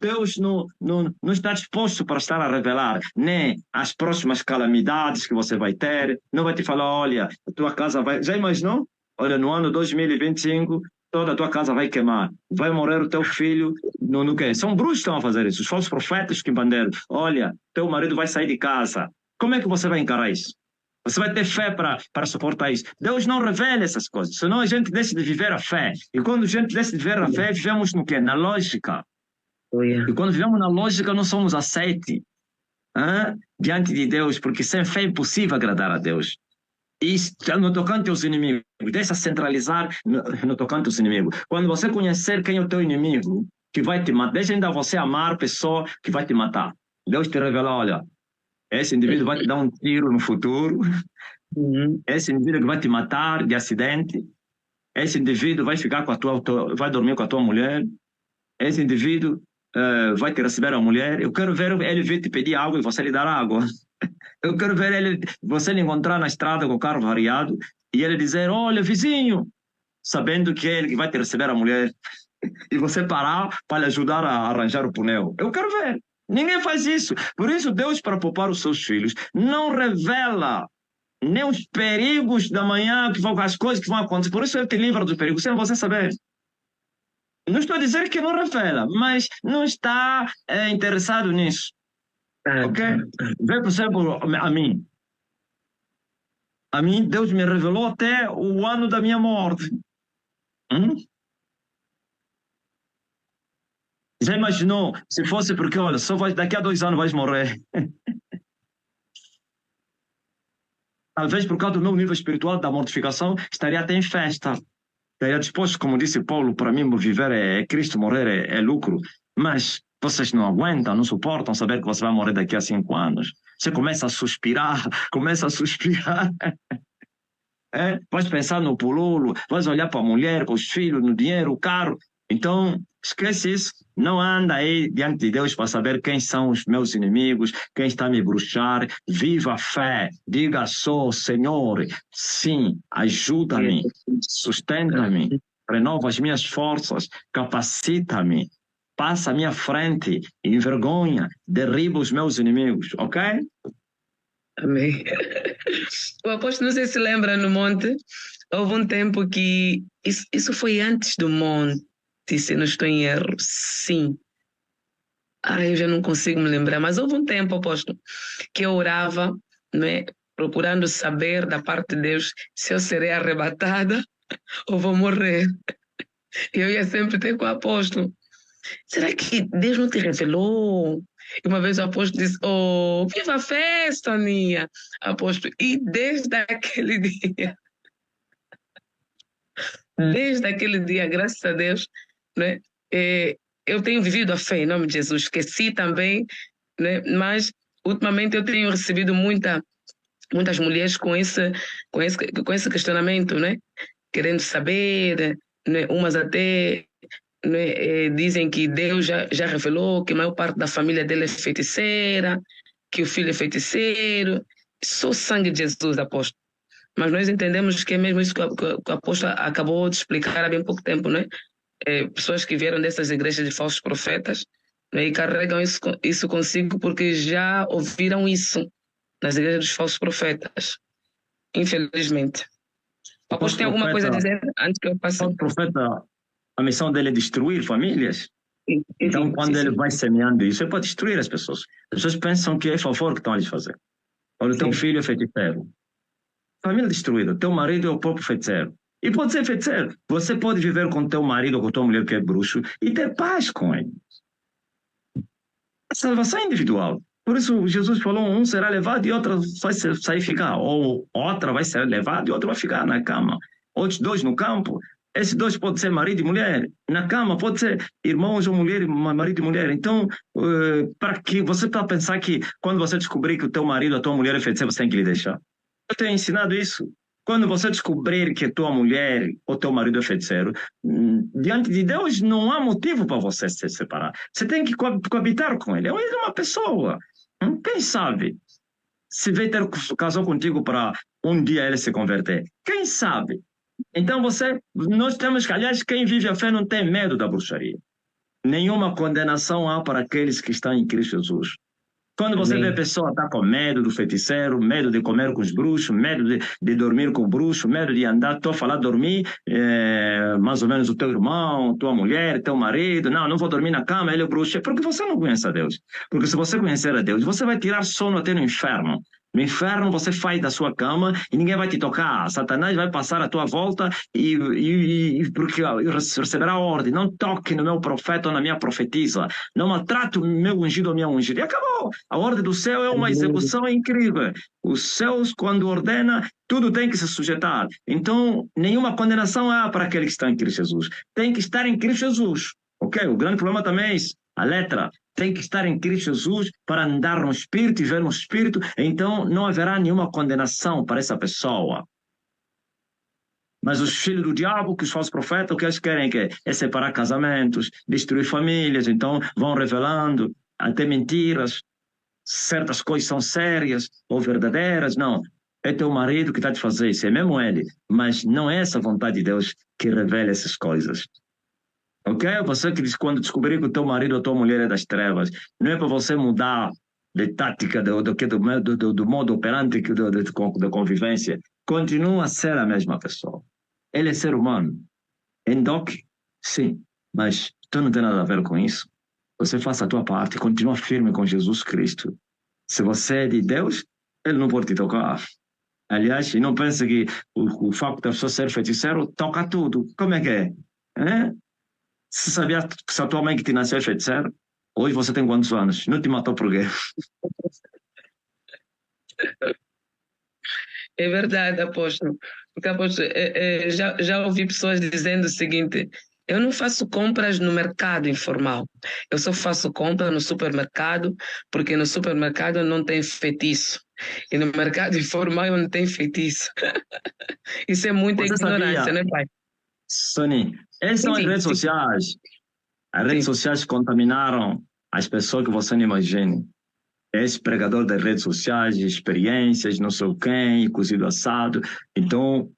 Deus não está disposto para estar a revelar nem as próximas calamidades que você vai ter, não vai te falar, olha, a tua casa vai... Já imaginou? Olha, no ano 2025, toda a tua casa vai queimar, vai morrer o teu filho, no quê? São bruxos que estão a fazer isso, os falsos profetas que banderam, olha, teu marido vai sair de casa. Como é que você vai encarar isso? Você vai ter fé para suportar isso. Deus não revela essas coisas, senão a gente deixa de viver a fé. E quando a gente deixa de viver a fé, vivemos no quê? Na lógica. E quando vivemos na lógica, não somos aceitos diante de Deus, porque sem fé é impossível agradar a Deus. E no tocante aos inimigos, deixa centralizar no tocante aos inimigos. Quando você conhecer quem é o teu inimigo, que vai te matar, deixa ainda você amar a pessoa que vai te matar. Deus te revela, olha, esse indivíduo vai te dar um tiro no futuro. Esse indivíduo que vai te matar de acidente. Esse indivíduo vai ficar com vai dormir com a tua mulher. Esse indivíduo vai te receber a mulher. Eu quero ver ele vir te pedir água e você lhe dar água. Eu quero ver você lhe encontrar na estrada com o carro variado e ele dizer, olha, vizinho, sabendo que é ele que vai te receber a mulher. E você parar para lhe ajudar a arranjar o pneu. Eu quero ver. Ninguém faz isso. Por isso, Deus, para poupar os seus filhos, não revela nem os perigos da manhã, as coisas que vão acontecer. Por isso, Ele te livra dos perigos, sem você saber. Não estou a dizer que não revela, mas não está interessado nisso. Ok? Vê, por exemplo, a mim. A mim, Deus me revelou até o ano da minha morte. Já imaginou se fosse porque, olha, daqui a 2 anos vais morrer? Talvez por causa do meu nível espiritual da mortificação, estaria até em festa. Estaria disposto, como disse Paulo, para mim viver é Cristo, morrer é lucro. Mas vocês não aguentam, não suportam saber que você vai morrer daqui a 5 anos. Você começa a suspirar, começa a suspirar. Vais pensar no pululo, vais olhar para a mulher, para os filhos, no dinheiro, o carro. Então, esquece isso. Não anda aí diante de Deus para saber quem são os meus inimigos, quem está a me bruxar. Viva a fé. Diga só, Senhor, sim, ajuda-me, sustenta-me, renova as minhas forças, capacita-me, passa à minha frente, envergonha, derriba os meus inimigos, ok? Amém. O apóstolo, não sei se lembra, no monte, houve um tempo que... Isso foi antes do monte, se não estou em erro. Sim. Eu já não consigo me lembrar, mas houve um tempo, apóstolo, que eu orava, né, procurando saber da parte de Deus se eu serei arrebatada ou vou morrer. Eu ia sempre ter com o apóstolo. Será que Deus não te revelou? E uma vez o apóstolo disse, oh, viva a festa, Aninha. Apóstolo, e desde aquele dia, graças a Deus, né, eu tenho vivido a fé em nome de Jesus. Esqueci também, né, mas ultimamente eu tenho recebido muitas mulheres com esse questionamento, né, querendo saber, né, umas até... dizem que Deus já revelou que a maior parte da família dele é feiticeira, que o filho é feiticeiro. Só o sangue de Jesus, apóstolo. Mas nós entendemos que é mesmo isso que o apóstolo acabou de explicar há bem pouco tempo, né? Pessoas que vieram dessas igrejas de falsos profetas, né, e carregam isso consigo porque já ouviram isso nas igrejas dos falsos profetas, infelizmente. O apóstolo tem alguma coisa a dizer antes que eu passe? O profeta, a missão dele é destruir famílias. Sim, então, quando ele sim. vai semeando isso, é para destruir as pessoas. As pessoas pensam que é favor que estão a lhes fazer. Olha, o teu filho é feiticeiro. Família destruída. Teu marido é o próprio feiticeiro. E pode ser feiticeiro. Você pode viver com teu marido ou com tua mulher que é bruxo e ter paz com ele. A salvação é individual. Por isso, Jesus falou: um será levado e outro vai sair ficar. Ou outra vai ser levada e outra vai ficar na cama. Outros dois no campo. Esses dois podem ser marido e mulher. Na cama pode ser irmãos ou mulher, marido e mulher. Então, para que você está a pensar que quando você descobrir que o teu marido ou a tua mulher é feiticeiro, você tem que lhe deixar? Eu tenho ensinado isso. Quando você descobrir que tua mulher ou teu marido é feiticeiro, diante de Deus não há motivo para você se separar. Você tem que coabitar com ele. Ele é uma pessoa. Quem sabe se veio ter casou contigo para um dia ele se converter? Quem sabe? Então nós temos que, aliás, quem vive a fé não tem medo da bruxaria. Nenhuma condenação há para aqueles que estão em Cristo Jesus. Quando você vê a pessoa estar com medo do feiticeiro, medo de comer com os bruxos, medo de dormir com o bruxo, medo de andar, estou a falar dormir, mais ou menos o teu irmão, tua mulher, teu marido, não vou dormir na cama, ele é bruxo, é porque você não conhece a Deus. Porque se você conhecer a Deus, você vai tirar sono até no inferno. No inferno você sai da sua cama e ninguém vai te tocar. Satanás vai passar à tua volta porque receberá ordem. Não toque no meu profeta ou na minha profetisa. Não maltrate o meu ungido ou minha ungida. E acabou. A ordem do céu é uma execução incrível. Os céus, quando ordena, tudo tem que se sujeitar. Então, nenhuma condenação há para aquele que está em Cristo Jesus. Tem que estar em Cristo Jesus. Ok? O grande problema também é isso. A letra tem que estar em Cristo Jesus para andar no Espírito e ver no Espírito. Então, não haverá nenhuma condenação para essa pessoa. Mas os filhos do diabo, que os falsos profetas, o que eles querem é separar casamentos, destruir famílias. Então, vão revelando até mentiras. Certas coisas são sérias ou verdadeiras. Não, é teu marido que está te fazendo isso, é mesmo ele. Mas não é essa vontade de Deus que revela essas coisas. Ok? Você que diz quando descobrir que o teu marido ou tua mulher é das trevas, não é para você mudar de tática, do modo operante da convivência. Continua a ser a mesma pessoa. Ele é ser humano. Enoque, sim, mas tu não tem nada a ver com isso. Você faça a tua parte, continua firme com Jesus Cristo. Se você é de Deus, ele não pode te tocar. Aliás, não pense que o facto da pessoa ser feiticeiro toca tudo. Como é que é? Se sabia que se a tua mãe que te nasceu é feiticeiro, hoje você tem quantos anos? Não te matou por quê? É verdade, apóstolo. Porque, apóstolo, já ouvi pessoas dizendo o seguinte: eu não faço compras no mercado informal. Eu só faço compra no supermercado, porque no supermercado não tem feitiço. E no mercado informal não tem feitiço. Isso é muita Você ignorância, sabia, né, pai? Sony? Essas são as Sim, redes sim, sociais. As redes sim. sociais contaminaram as pessoas que você não imagina. Esse pregador das redes sociais, experiências, não sei o quem, cozido assado. Então,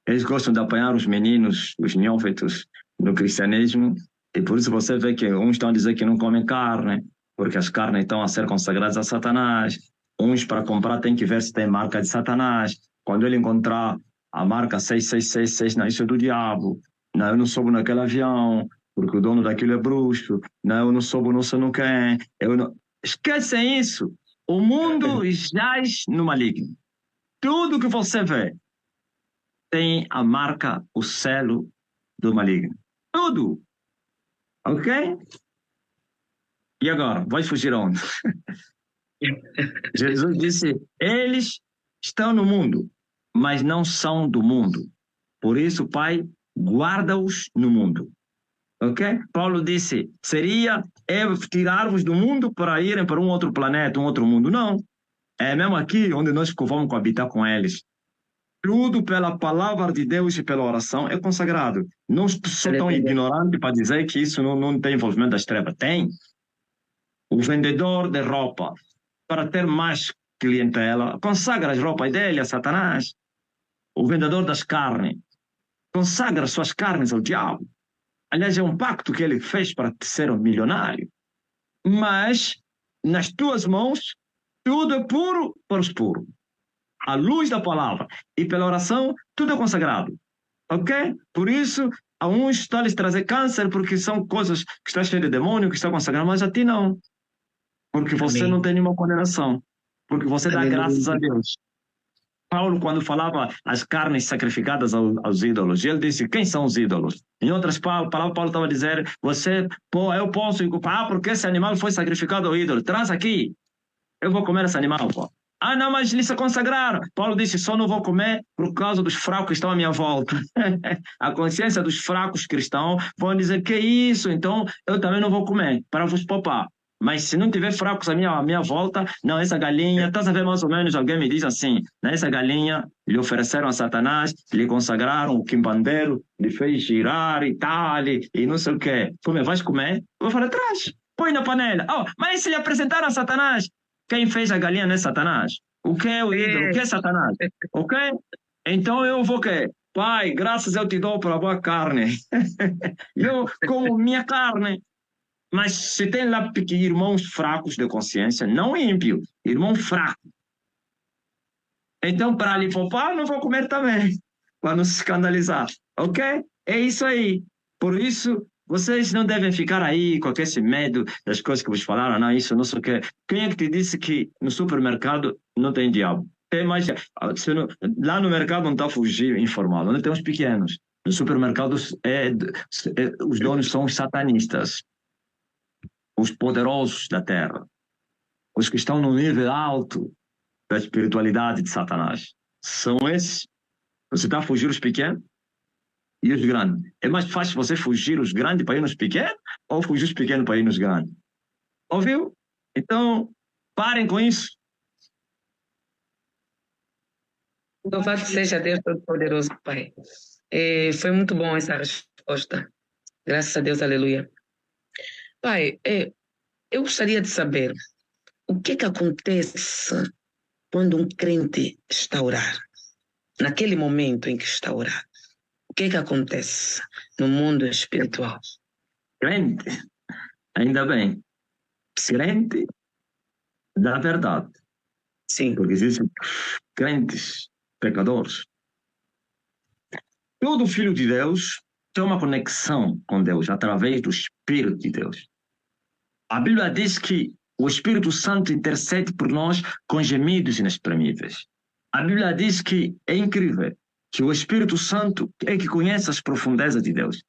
eles gostam de apanhar os meninos, os neófitos no cristianismo, e por isso você vê que uns estão a dizer que não comem carne, porque as carnes estão a ser consagradas a Satanás. Uns, para comprar, tem que ver se tem marca de Satanás. Quando ele encontrar a marca 6666, não, isso é do diabo. Não, eu não soube naquele avião, porque o dono daquilo é bruxo. Não, eu não soube não sei no quem. Eu não... Esquecem isso. O mundo jaz no maligno. Tudo que você vê tem a marca, o selo do maligno. Tudo. Ok? E agora? Vai fugir aonde? Jesus disse: eles estão no mundo, mas não são do mundo. Por isso, Pai, guarda-os no mundo. Ok? Paulo disse: seria tirar-vos do mundo para irem para um outro planeta, um outro mundo. Não. É mesmo aqui onde nós vamos coabitar com eles. Tudo pela palavra de Deus e pela oração é consagrado. Não sou tão ignorante para dizer que isso não tem envolvimento das trevas. Tem. O vendedor de roupa, para ter mais clientela, consagra as roupas dele a Satanás. O vendedor das carnes, consagra suas carnes ao diabo. Aliás, é um pacto que ele fez para ser um milionário. Mas, nas tuas mãos, tudo é puro para os puros. A luz da palavra e pela oração, tudo é consagrado. Ok? Por isso, a uns está lhes trazer câncer porque são coisas que estão cheias de demônio, que estão consagradas, mas a ti não. Porque você Amém. não tem nenhuma condenação. Porque você dá Aleluia. graças a Deus. Paulo, quando falava as carnes sacrificadas aos ídolos, ele disse, quem são os ídolos? Em outras palavras, Paulo estava a dizer, eu posso, porque esse animal foi sacrificado ao ídolo, traz aqui, eu vou comer esse animal, pô. Ah, não, mas eles se consagraram. Paulo disse, só não vou comer por causa dos fracos que estão à minha volta. A consciência dos fracos cristãos vão dizer, que isso? Então, eu também não vou comer, para vos poupar. Mas se não tiver fracos à minha volta, não, essa galinha, estás a ver mais ou menos, alguém me diz assim, né, essa galinha lhe ofereceram a Satanás, lhe consagraram o quimbandeiro, lhe fez girar e tal, e não sei o quê. Como vais comer? Eu vou falar, traz, põe na panela. Oh, mas se lhe apresentaram a Satanás, quem fez a galinha não é Satanás. O que é o ídolo? O que é Satanás? Ok? Então eu vou o quê? Pai, graças eu te dou pela boa carne. Eu como minha carne. Mas se tem lá irmãos fracos de consciência, não ímpio, irmão fraco. Então, para lhe poupar, não vou comer também, para não se escandalizar. Ok? É isso aí. Por isso, vocês não devem ficar aí com esse medo das coisas que vos falaram, não, isso, não sei o quê. Quem é que te disse que no supermercado não tem diabo? Tem mais. Lá no mercado não está a fugir informal, onde tem os pequenos. No supermercado, os donos são os satanistas, os poderosos da terra, os que estão no nível alto da espiritualidade de Satanás. São esses. Você está a fugir os pequenos e os grandes. É mais fácil você fugir os grandes para ir nos pequenos ou fugir os pequenos para ir nos grandes? Ouviu? Então, parem com isso. Louvado seja Deus Todo-Poderoso, Pai. Foi muito bom essa resposta. Graças a Deus, aleluia. Pai, eu gostaria de saber o que acontece quando um crente está a orar. Naquele momento em que está a orar. O que acontece no mundo espiritual? Crente, ainda bem. Crente da verdade. Sim. Porque existem crentes, pecadores. Todo filho de Deus tem uma conexão com Deus através do Espírito de Deus. A Bíblia diz que o Espírito Santo intercede por nós com gemidos inexprimíveis. A Bíblia diz que é incrível que o Espírito Santo é que conhece as profundezas de Deus.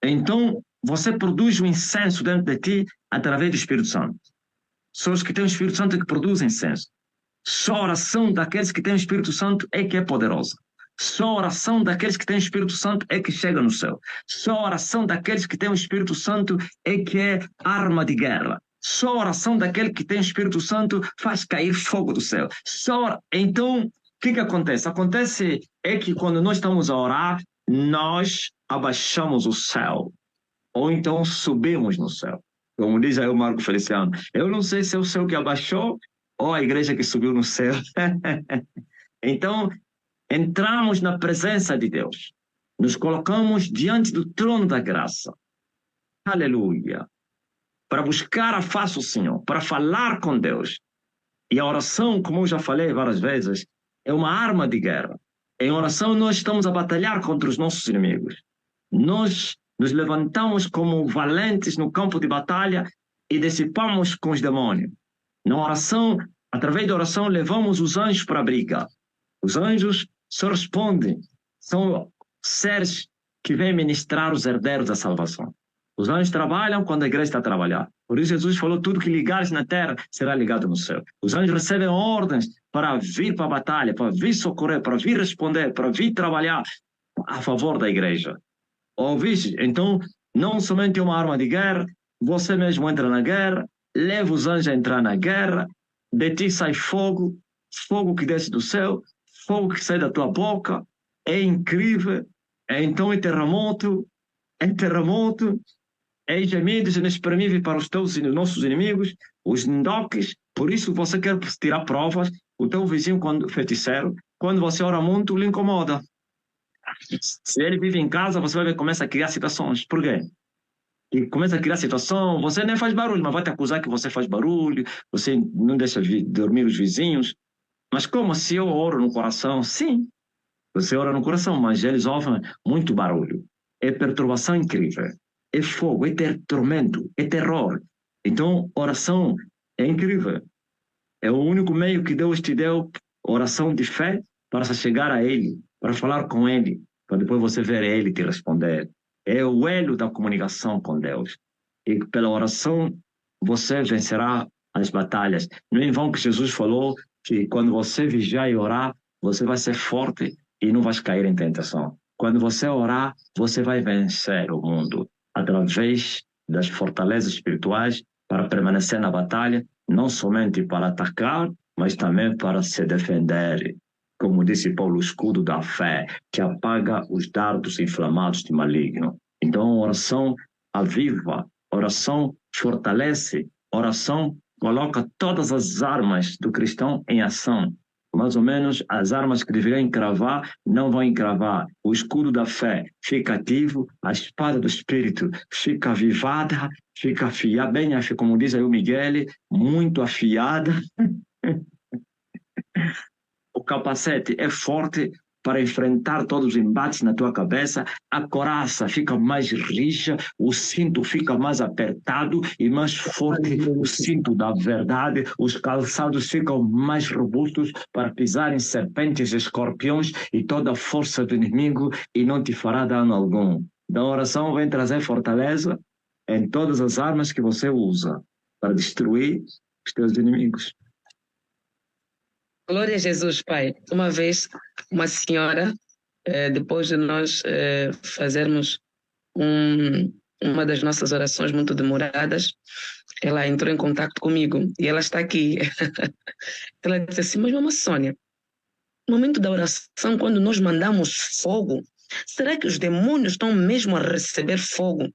Então, você produz um incenso dentro de ti através do Espírito Santo. Só os que têm o Espírito Santo é que produzem incenso. Só a oração daqueles que têm o Espírito Santo é que é poderosa. Só a oração daqueles que têm o Espírito Santo é que chega no céu. Só a oração daqueles que têm o Espírito Santo é que é arma de guerra. Só a oração daquele que tem o Espírito Santo faz cair fogo do céu. Então, o que acontece? Acontece é que quando nós estamos a orar, nós abaixamos o céu. Ou então subimos no céu. Como diz aí o Marco Feliciano, eu não sei se é o céu que abaixou ou a igreja que subiu no céu. Então, entramos na presença de Deus. Nos colocamos diante do trono da graça. Aleluia. Para buscar a face do Senhor, para falar com Deus. E a oração, como eu já falei várias vezes, é uma arma de guerra. Em oração nós estamos a batalhar contra os nossos inimigos. Nós nos levantamos como valentes no campo de batalha e dissipamos com os demônios. Na oração, através da oração, levamos os anjos para a briga. Os anjos só respondem, são seres que vêm ministrar os herdeiros da salvação. Os anjos trabalham quando a igreja está a trabalhar. Por isso Jesus falou, tudo que ligares na terra será ligado no céu. Os anjos recebem ordens para vir para a batalha, para vir socorrer, para vir responder, para vir trabalhar a favor da igreja. Ouviste? Então, não somente uma arma de guerra, você mesmo entra na guerra, leva os anjos a entrar na guerra, de ti sai fogo, fogo que desce do céu, fogo que sai da tua boca, é incrível. Então é terremoto, é gemidos inexprimíveis para os nossos inimigos, os ndoques. Por isso você quer tirar provas, o teu vizinho feiticeiro, quando você ora muito, lhe incomoda. Se ele vive em casa, você vai ver que começa a criar situações. Por quê? E começa a criar situação, você nem faz barulho, mas vai te acusar que você faz barulho, você não deixa dormir os vizinhos. Mas como se eu oro no coração? Sim, você ora no coração, mas eles ouvem muito barulho. É perturbação incrível, é fogo, é tormento, é terror. Então, oração é incrível. É o único meio que Deus te deu, oração de fé, para se chegar a Ele, para falar com Ele, para depois você ver Ele te responder. É o elo da comunicação com Deus. E pela oração você vencerá as batalhas. Não é em vão que Jesus falou que quando você vigiar e orar, você vai ser forte e não vai cair em tentação. Quando você orar, você vai vencer o mundo através das fortalezas espirituais para permanecer na batalha, não somente para atacar, mas também para se defender. Como disse Paulo, o escudo da fé, que apaga os dardos inflamados de maligno. Então, a oração aviva, a oração fortalece, a oração coloca todas as armas do cristão em ação. Mais ou menos, as armas que deveriam encravar, não vão encravar. O escudo da fé fica ativo, a espada do Espírito fica avivada, fica afiada, bem afiada, como diz aí o Miguel, muito afiada. O capacete é forte para enfrentar todos os embates na tua cabeça, a coraça fica mais rija, o cinto fica mais apertado e mais forte, o cinto da verdade, os calçados ficam mais robustos para pisar em serpentes e escorpiões e toda a força do inimigo e não te fará dano algum. Da oração vem trazer fortaleza em todas as armas que você usa para destruir os teus inimigos. Glória a Jesus, Pai. Uma vez, uma senhora, depois de nós fazermos uma das nossas orações muito demoradas, ela entrou em contato comigo e ela está aqui. Ela disse assim, mas Mama Sônia, no momento da oração, quando nós mandamos fogo, será que os demônios estão mesmo a receber fogo?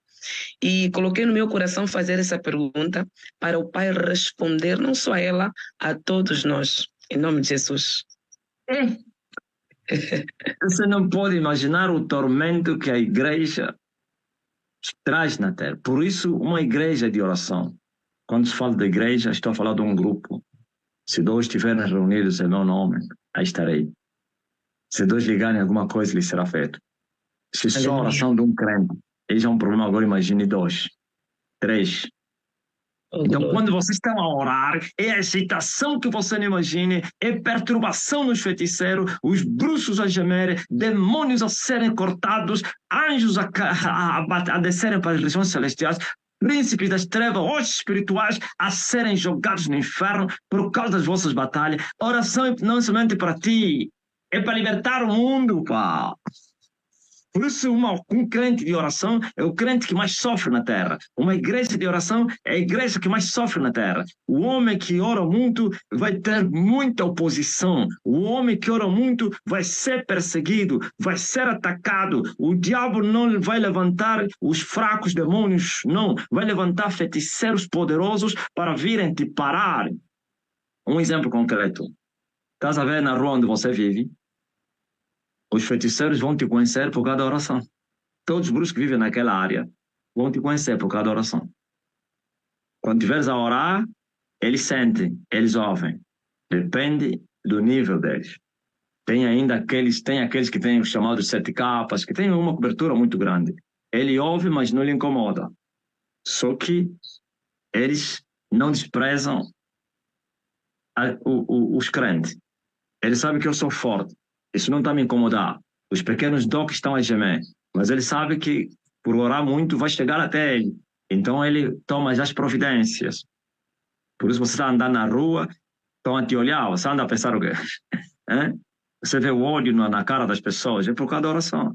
E coloquei no meu coração fazer essa pergunta para o Pai responder, não só a ela, a todos nós. Em nome de Jesus. Você não pode imaginar o tormento que a igreja traz na terra. Por isso, uma igreja de oração. Quando se fala de igreja, estou a falar de um grupo. Se dois estiverem reunidos em meu nome, aí estarei. Se dois ligarem alguma coisa, lhe será feito. Se só a oração de um crente, aí já é um problema. Agora imagine dois, três. Então, quando vocês estão a orar, é a agitação que você não imagine, é perturbação nos feiticeiros, os bruxos a gemer, demônios a serem cortados, anjos a descerem para as regiões celestiais, príncipes das trevas, hostes espirituais a serem jogados no inferno por causa das vossas batalhas. A oração não é somente para ti, é para libertar o mundo, pá. Por isso, um crente de oração é o crente que mais sofre na terra. Uma igreja de oração é a igreja que mais sofre na terra. O homem que ora muito vai ter muita oposição. O homem que ora muito vai ser perseguido, vai ser atacado. O diabo não vai levantar os fracos demônios, não. Vai levantar feiticeiros poderosos para virem te parar. Um exemplo concreto. Estás a ver na rua onde você vive? Os feiticeiros vão te conhecer por causa da oração. Todos os bruxos que vivem naquela área vão te conhecer por causa da oração. Quando estiveres a orar, eles sentem, eles ouvem. Depende do nível deles. Tem aqueles que têm os chamados 7 capas, que têm uma cobertura muito grande. Ele ouve, mas não lhe incomoda. Só que eles não desprezam os crentes. Eles sabem que eu sou forte. Isso não está a me incomodar. Os pequenos docs estão a gemer. Mas ele sabe que, por orar muito, vai chegar até ele. Então, ele toma já as providências. Por isso, você está andando na rua, estão a te olhar, você anda a pensar o quê? Você vê o ódio na cara das pessoas, é por causa da oração.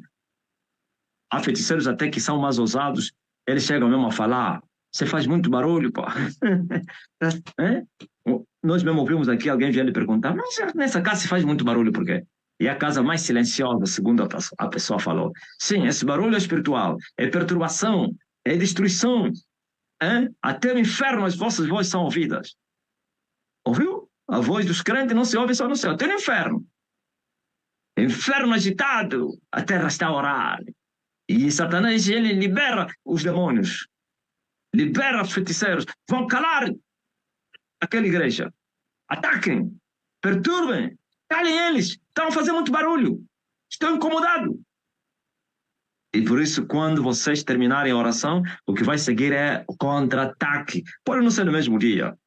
Há feiticeiros até que são mais ousados, eles chegam mesmo a falar, você faz muito barulho, pô. Nós mesmo ouvimos aqui alguém vindo perguntar, mas nessa casa se faz muito barulho, por quê? E a casa mais silenciosa, segundo a pessoa falou. Sim, esse barulho é espiritual, é perturbação, é destruição. Até no inferno as vossas vozes são ouvidas. Ouviu? A voz dos crentes não se ouve só no céu, até no inferno. Inferno agitado, a terra está a orar. E Satanás, ele libera os demônios, libera os feiticeiros, vão calar aquela igreja. Ataquem, perturbem, calem eles, estão a fazer muito barulho, estão incomodados. E por isso, quando vocês terminarem a oração, o que vai seguir é o contra-ataque. Pode não ser no mesmo dia,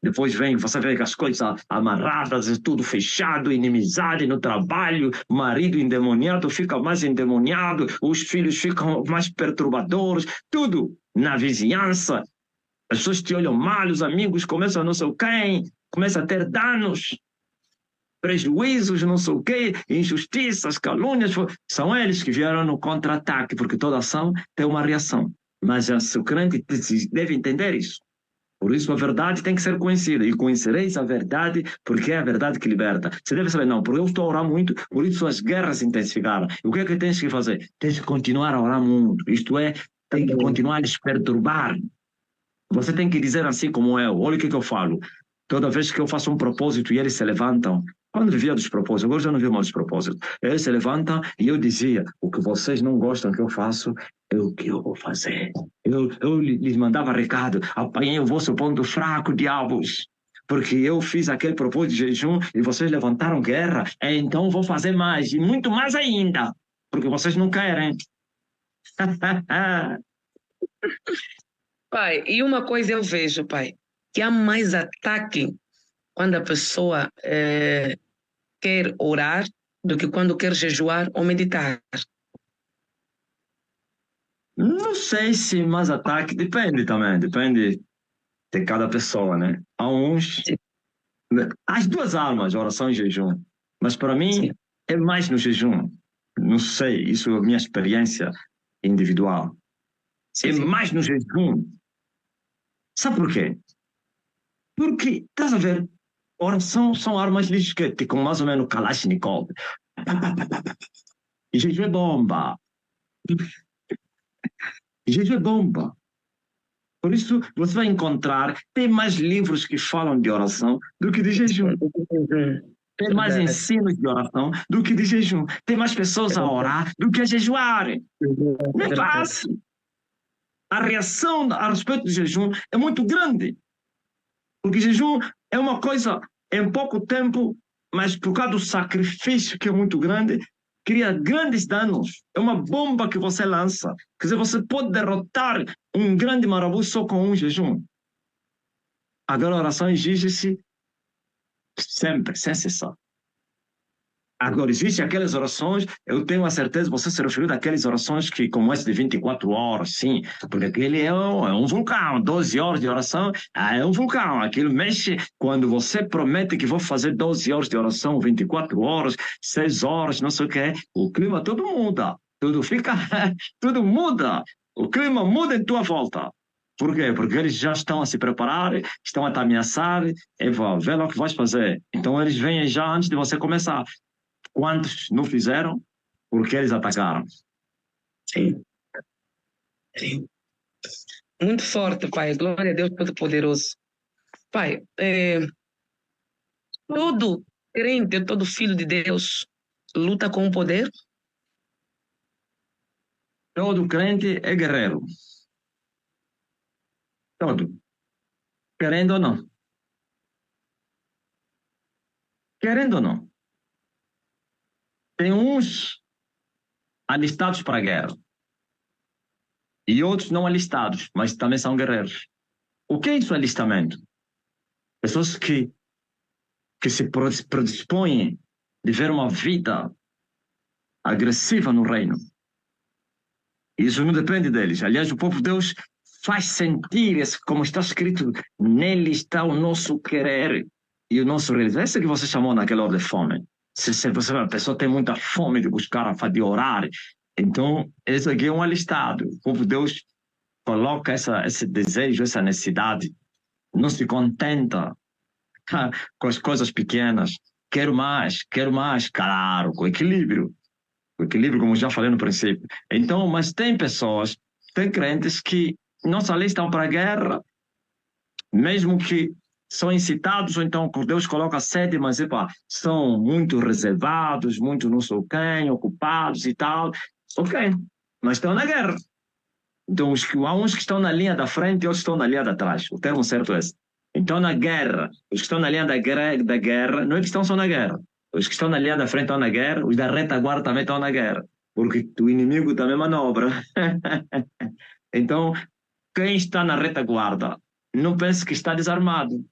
Depois vem, você vê que as coisas amarradas, tudo fechado, inimizade no trabalho, o marido endemoniado fica mais endemoniado, os filhos ficam mais perturbadores, tudo na vizinhança. As pessoas te olham mal, os amigos começam a não sei quem, começam a ter danos, prejuízos, não sei o quê, injustiças, calúnias. São eles que vieram no contra-ataque, porque toda ação tem uma reação. Mas o crente deve entender isso. Por isso a verdade tem que ser conhecida. E conhecereis a verdade, porque é a verdade que liberta. Você deve saber, não, porque eu estou a orar muito, por isso as guerras se intensificaram. E o que é que tens que fazer? Tens que continuar a orar muito. Isto é, tem que continuar a lhes perturbar. Você tem que dizer assim como eu. Olha o que eu falo. Toda vez que eu faço um propósito e eles se levantam, quando vivia dos propósitos, agora já não vivo mais dos propósitos. Eles se levantam e eu dizia: o que vocês não gostam que eu faço, é o que eu vou fazer. Eu lhes mandava recado: apanhei o vosso ponto fraco, diabos. Porque eu fiz aquele propósito de jejum e vocês levantaram guerra, então vou fazer mais, e muito mais ainda, porque vocês não querem. Pai, e uma coisa eu vejo, pai, que há mais ataque quando a pessoa quer orar do que quando quer jejuar ou meditar. Não sei se mais ataque, depende também, depende de cada pessoa, né? Há uns. Sim, As duas armas, oração e jejum. Mas para sim, mim é mais no jejum. Não sei, isso é a minha experiência individual. sim, É sim. mais no jejum. Sabe por quê? Porque, estás a ver, oração são armas ligeras, com mais ou menos Kalashnikov. E jejum é bomba. E jejum é bomba. Por isso, você vai encontrar, tem mais livros que falam de oração do que de jejum. Tem mais Verdade. ensinos de oração do que de jejum. Tem mais pessoas a orar do que a jejuar. Não é Verdade. fácil. A reação a respeito do jejum é muito grande. Porque jejum é uma coisa em pouco tempo, mas por causa do sacrifício que é muito grande, cria grandes danos. É uma bomba que você lança. Quer dizer, você pode derrotar um grande marabu só com um jejum. Agora a oração exige-se sempre, sem cessar. Agora, existem aquelas orações, eu tenho a certeza, você se referiu daquelas orações que, como essa de 24 horas, sim, porque aquele é um vulcão, 12 horas de oração, é um vulcão, aquilo mexe, quando você promete que vou fazer 12 horas de oração, 24 horas, 6 horas, não sei o que, o clima todo muda, tudo fica, tudo muda, o clima muda em tua volta. Por quê? Porque eles já estão a se preparar, estão a te ameaçar, Eva, vê lá o que vais fazer. Então eles vêm já antes de você começar. Quantos não fizeram porque eles atacaram? Sim, sim. Muito forte, pai. Glória a Deus Todo-Poderoso. Pai, todo crente, todo filho de Deus luta com o poder? Todo crente é guerreiro. Todo. Querendo ou não. Querendo ou não. Tem uns alistados para a guerra. E outros não alistados, mas também são guerreiros. O que é isso, alistamento? Pessoas que se predispõem de ver uma vida agressiva no reino. Isso não depende deles. Aliás, o povo de Deus faz sentir, como está escrito, nele está o nosso querer e o nosso realizar. Esse que você chamou naquela hora de fome. Se você, a pessoa tem muita fome de buscar, de orar, então esse aqui é um alistado. O povo de Deus coloca esse desejo, essa necessidade, não se contenta com as coisas pequenas. Quero mais, claro, com equilíbrio. O equilíbrio, como já falei no princípio. Então, mas tem pessoas, tem crentes que não se alistam para a guerra, mesmo que são incitados, ou então Deus coloca sede, mas epa, são muito reservados, muito não sei quem, ocupados e tal. Ok, mas estão na guerra. Então, há uns que estão na linha da frente e outros estão na linha de trás. O termo certo é esse. Então, na guerra, os que estão na linha da guerra não é que estão só na guerra. Os que estão na linha da frente estão na guerra, os da retaguarda também estão na guerra. Porque o inimigo também manobra. Então, quem está na retaguarda, não pense que está desarmado.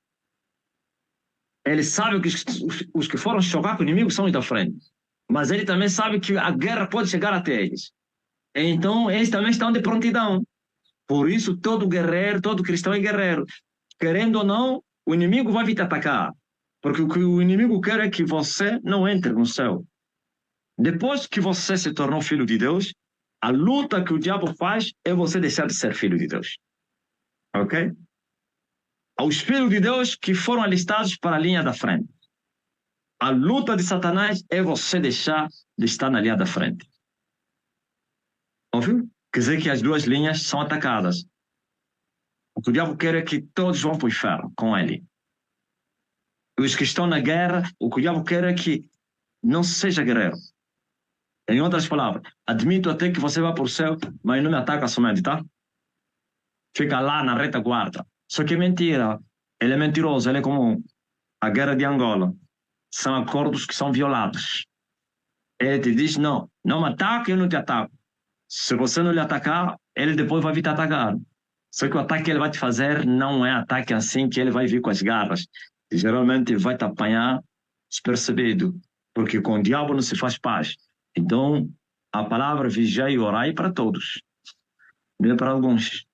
Ele sabe que os que foram chocar com o inimigo são os da frente. Mas ele também sabe que a guerra pode chegar até eles. Então, eles também estão de prontidão. Por isso, todo guerreiro, todo cristão é guerreiro. Querendo ou não, o inimigo vai vir te atacar. Porque o que o inimigo quer é que você não entre no céu. Depois que você se tornou filho de Deus, a luta que o diabo faz é você deixar de ser filho de Deus. Ok? Aos filhos de Deus que foram alistados para a linha da frente. A luta de Satanás é você deixar de estar na linha da frente. Ouviu? Quer dizer que as duas linhas são atacadas. O que o diabo quer é que todos vão para o inferno com ele. Os que estão na guerra, o que o diabo quer é que não seja guerreiro. Em outras palavras, admito até que você vá para o céu, mas não me ataca somente, tá? Fica lá na retaguarda. Só que é mentira. Ele é mentiroso, ele é como a guerra de Angola. São acordos que são violados. Ele te diz, não, não me ataque, eu não te ataco. Se você não lhe atacar, ele depois vai vir te atacar. Só que o ataque que ele vai te fazer não é ataque assim que ele vai vir com as garras. E geralmente vai te apanhar despercebido, porque com o diabo não se faz paz. Então, a palavra vigiai e orai para todos, não é para alguns.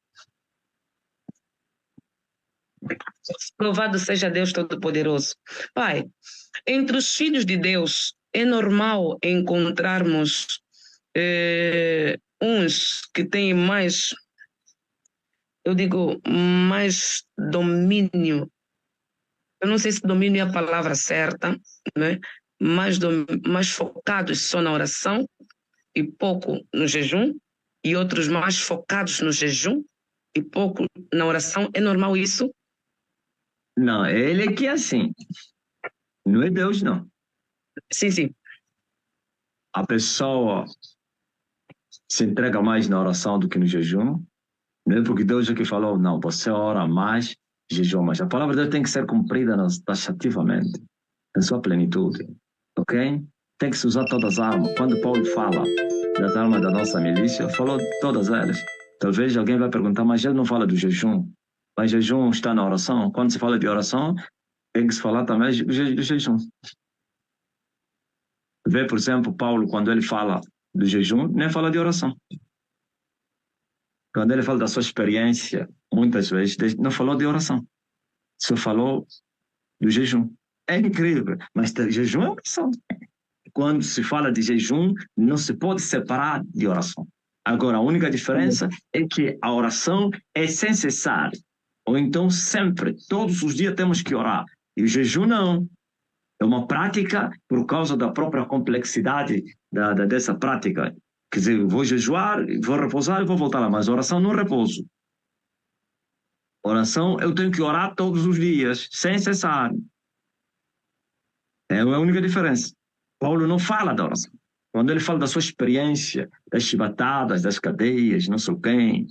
Louvado seja Deus Todo-Poderoso. Pai, entre os filhos de Deus, é normal encontrarmos uns que têm mais, eu digo, mais domínio. Eu não sei se domínio é a palavra certa, né? Mais focados só na oração e pouco no jejum, e outros mais focados no jejum e pouco na oração. É normal isso? Não, ele é que é assim. Não é Deus, não. Sim, sim. A pessoa se entrega mais na oração do que no jejum. Não é porque Deus é que falou, não, você ora mais, jejum mais. A palavra de Deus tem que ser cumprida taxativamente, em sua plenitude. Ok? Tem que se usar todas as armas. Quando Paulo fala das armas da nossa milícia, falou todas elas. Talvez alguém vai perguntar, mas ele não fala do jejum. Mas jejum está na oração. Quando se fala de oração, tem que se falar também do jejum. Vê, por exemplo, Paulo, quando ele fala do jejum, nem fala de oração. Quando ele fala da sua experiência, muitas vezes, não falou de oração. Só falou do jejum. É incrível, mas jejum é oração. Quando se fala de jejum, não se pode separar de oração. Agora, a única diferença é que a oração é sem cessar. Ou então, sempre, todos os dias temos que orar. E o jejum não. É uma prática por causa da própria complexidade dessa prática. Quer dizer, eu vou jejuar, vou repousar e vou voltar lá. Mas a oração não repouso. Oração, eu tenho que orar todos os dias, sem cessar. É a única diferença. Paulo não fala da oração. Quando ele fala da sua experiência, das chibatadas, das cadeias, não sei quem,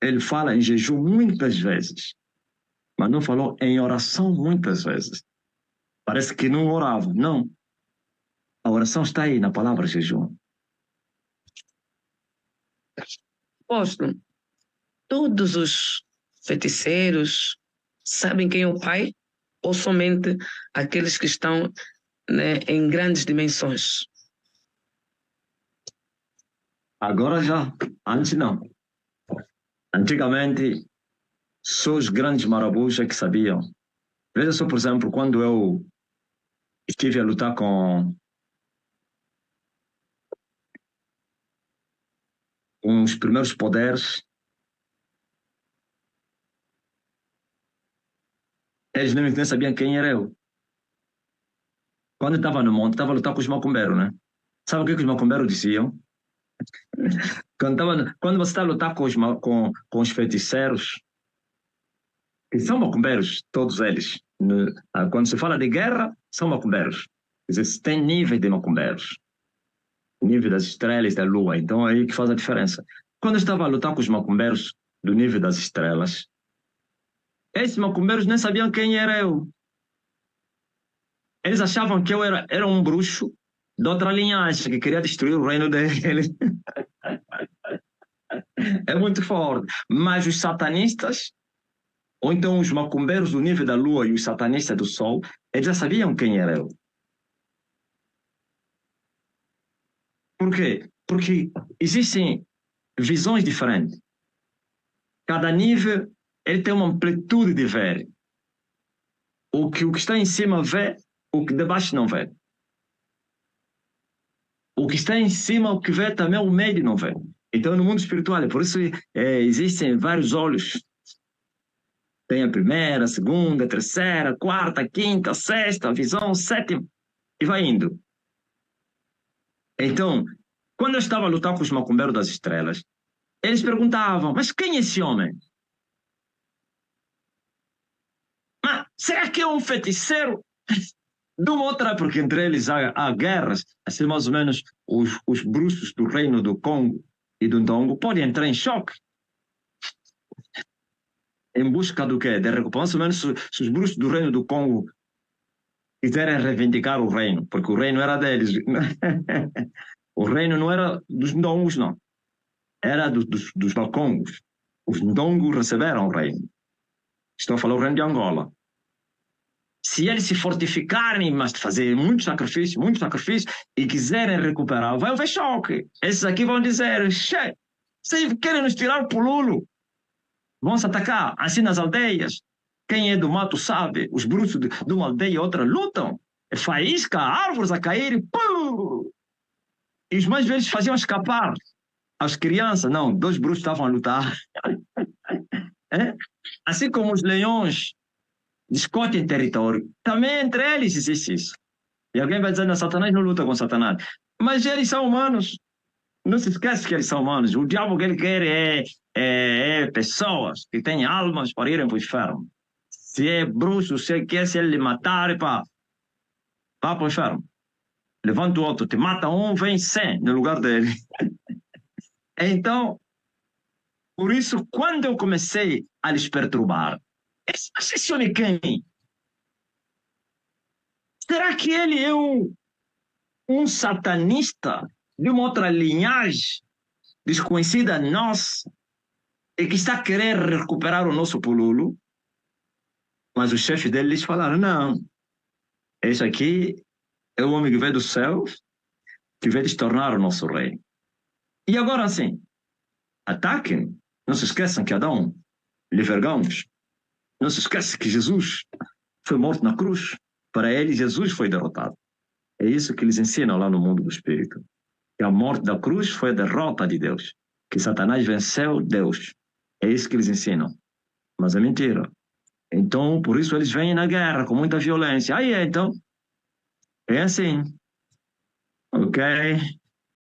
ele fala em jejum muitas vezes, mas não falou em oração muitas vezes. Parece que não orava. Não. A oração está aí na palavra jejum. Apóstolo, todos os feiticeiros sabem quem é o Pai ou somente aqueles que estão, né, em grandes dimensões? Agora já, antes não. Antigamente, só os grandes marabus é que sabiam. Veja só, por exemplo, quando eu estive a lutar com os primeiros poderes, eles nem sabiam quem era eu. Quando eu estava no monte, estava a lutar com os macumbeiros, né? Sabe o que os macumbeiros diziam? Quando você está a lutar com os feiticeiros, que são macumbeiros, todos eles. Quando se fala de guerra, são macumbeiros. Quer dizer, tem nível de macumbeiros. Nível das estrelas, da lua. Então é aí que faz a diferença. Quando eu estava a lutar com os macumbeiros do nível das estrelas, esses macumbeiros nem sabiam quem era eu. Eles achavam que eu era um bruxo de outra linhagem, que queria destruir o reino deles. É muito forte. Mas os satanistas, Ou então os macumbeiros do nível da lua e os satanistas do sol, eles já sabiam quem era eu. Por quê? Porque existem visões diferentes. Cada nível ele tem uma amplitude de ver. O que está em cima vê, o que de baixo não vê. O que está em cima, o que vê também o médio não vê. Então, no mundo espiritual, por isso existem vários olhos. Tem a primeira, a segunda, a terceira, a quarta, a quinta, a sexta, a visão, a sétima, e vai indo. Então, quando eu estava a lutar com os macumbeiros das estrelas, eles perguntavam, mas quem é esse homem? Mas será que é um feiticeiro? De uma outra, porque entre eles há guerras, assim mais ou menos os bruxos do reino do Congo e do Ndongo podem entrar em choque. Em busca do quê? De recuperar, mais ou menos, se os bruxos do reino do Congo quiserem reivindicar o reino, porque o reino era deles. O reino não era dos Ndongos, não. Era dos Bakongos. Os Ndongos receberam o reino. Estou a falar do reino de Angola. Se eles se fortificarem, mas fazer muitos sacrifícios, e quiserem recuperar, vai haver choque. Esses aqui vão dizer, che, vocês querem nos tirar o pululo. Vão se atacar, assim nas aldeias. Quem é do mato sabe, os bruxos de uma aldeia e outra lutam. É faísca, árvores a cair, pum! E os mais velhos faziam escapar. As crianças, não, dois bruxos estavam a lutar. É? Assim como os leões discutem território, também entre eles existe isso. E alguém vai dizer, não, Satanás não luta com Satanás. Mas eles são humanos. Não se esquece que eles são humanos. O diabo que ele quer é pessoas que têm almas para irem para o inferno. Se é bruxo, se quer se ele matar, pá, vá para o inferno. Levanta o outro, te mata um, vem 100 no lugar dele. Então, por isso, quando eu comecei a lhes perturbar, esse homem quem? Será que ele é um satanista de uma outra linhagem desconhecida a nós e que está a querer recuperar o nosso pululo? Mas os chefes deles falaram, não, esse aqui é o homem que veio do céu, que veio se tornar o nosso rei. E agora sim, ataquem. Não se esqueçam que Adão lhe vergamos. Não se esqueçam que Jesus foi morto na cruz. Para ele, Jesus foi derrotado. É isso que eles ensinam lá no mundo do espírito. Que a morte da cruz foi a derrota de Deus. Que Satanás venceu Deus. É isso que eles ensinam. Mas é mentira. Então, por isso eles vêm na guerra com muita violência. Aí então, é assim. Ok?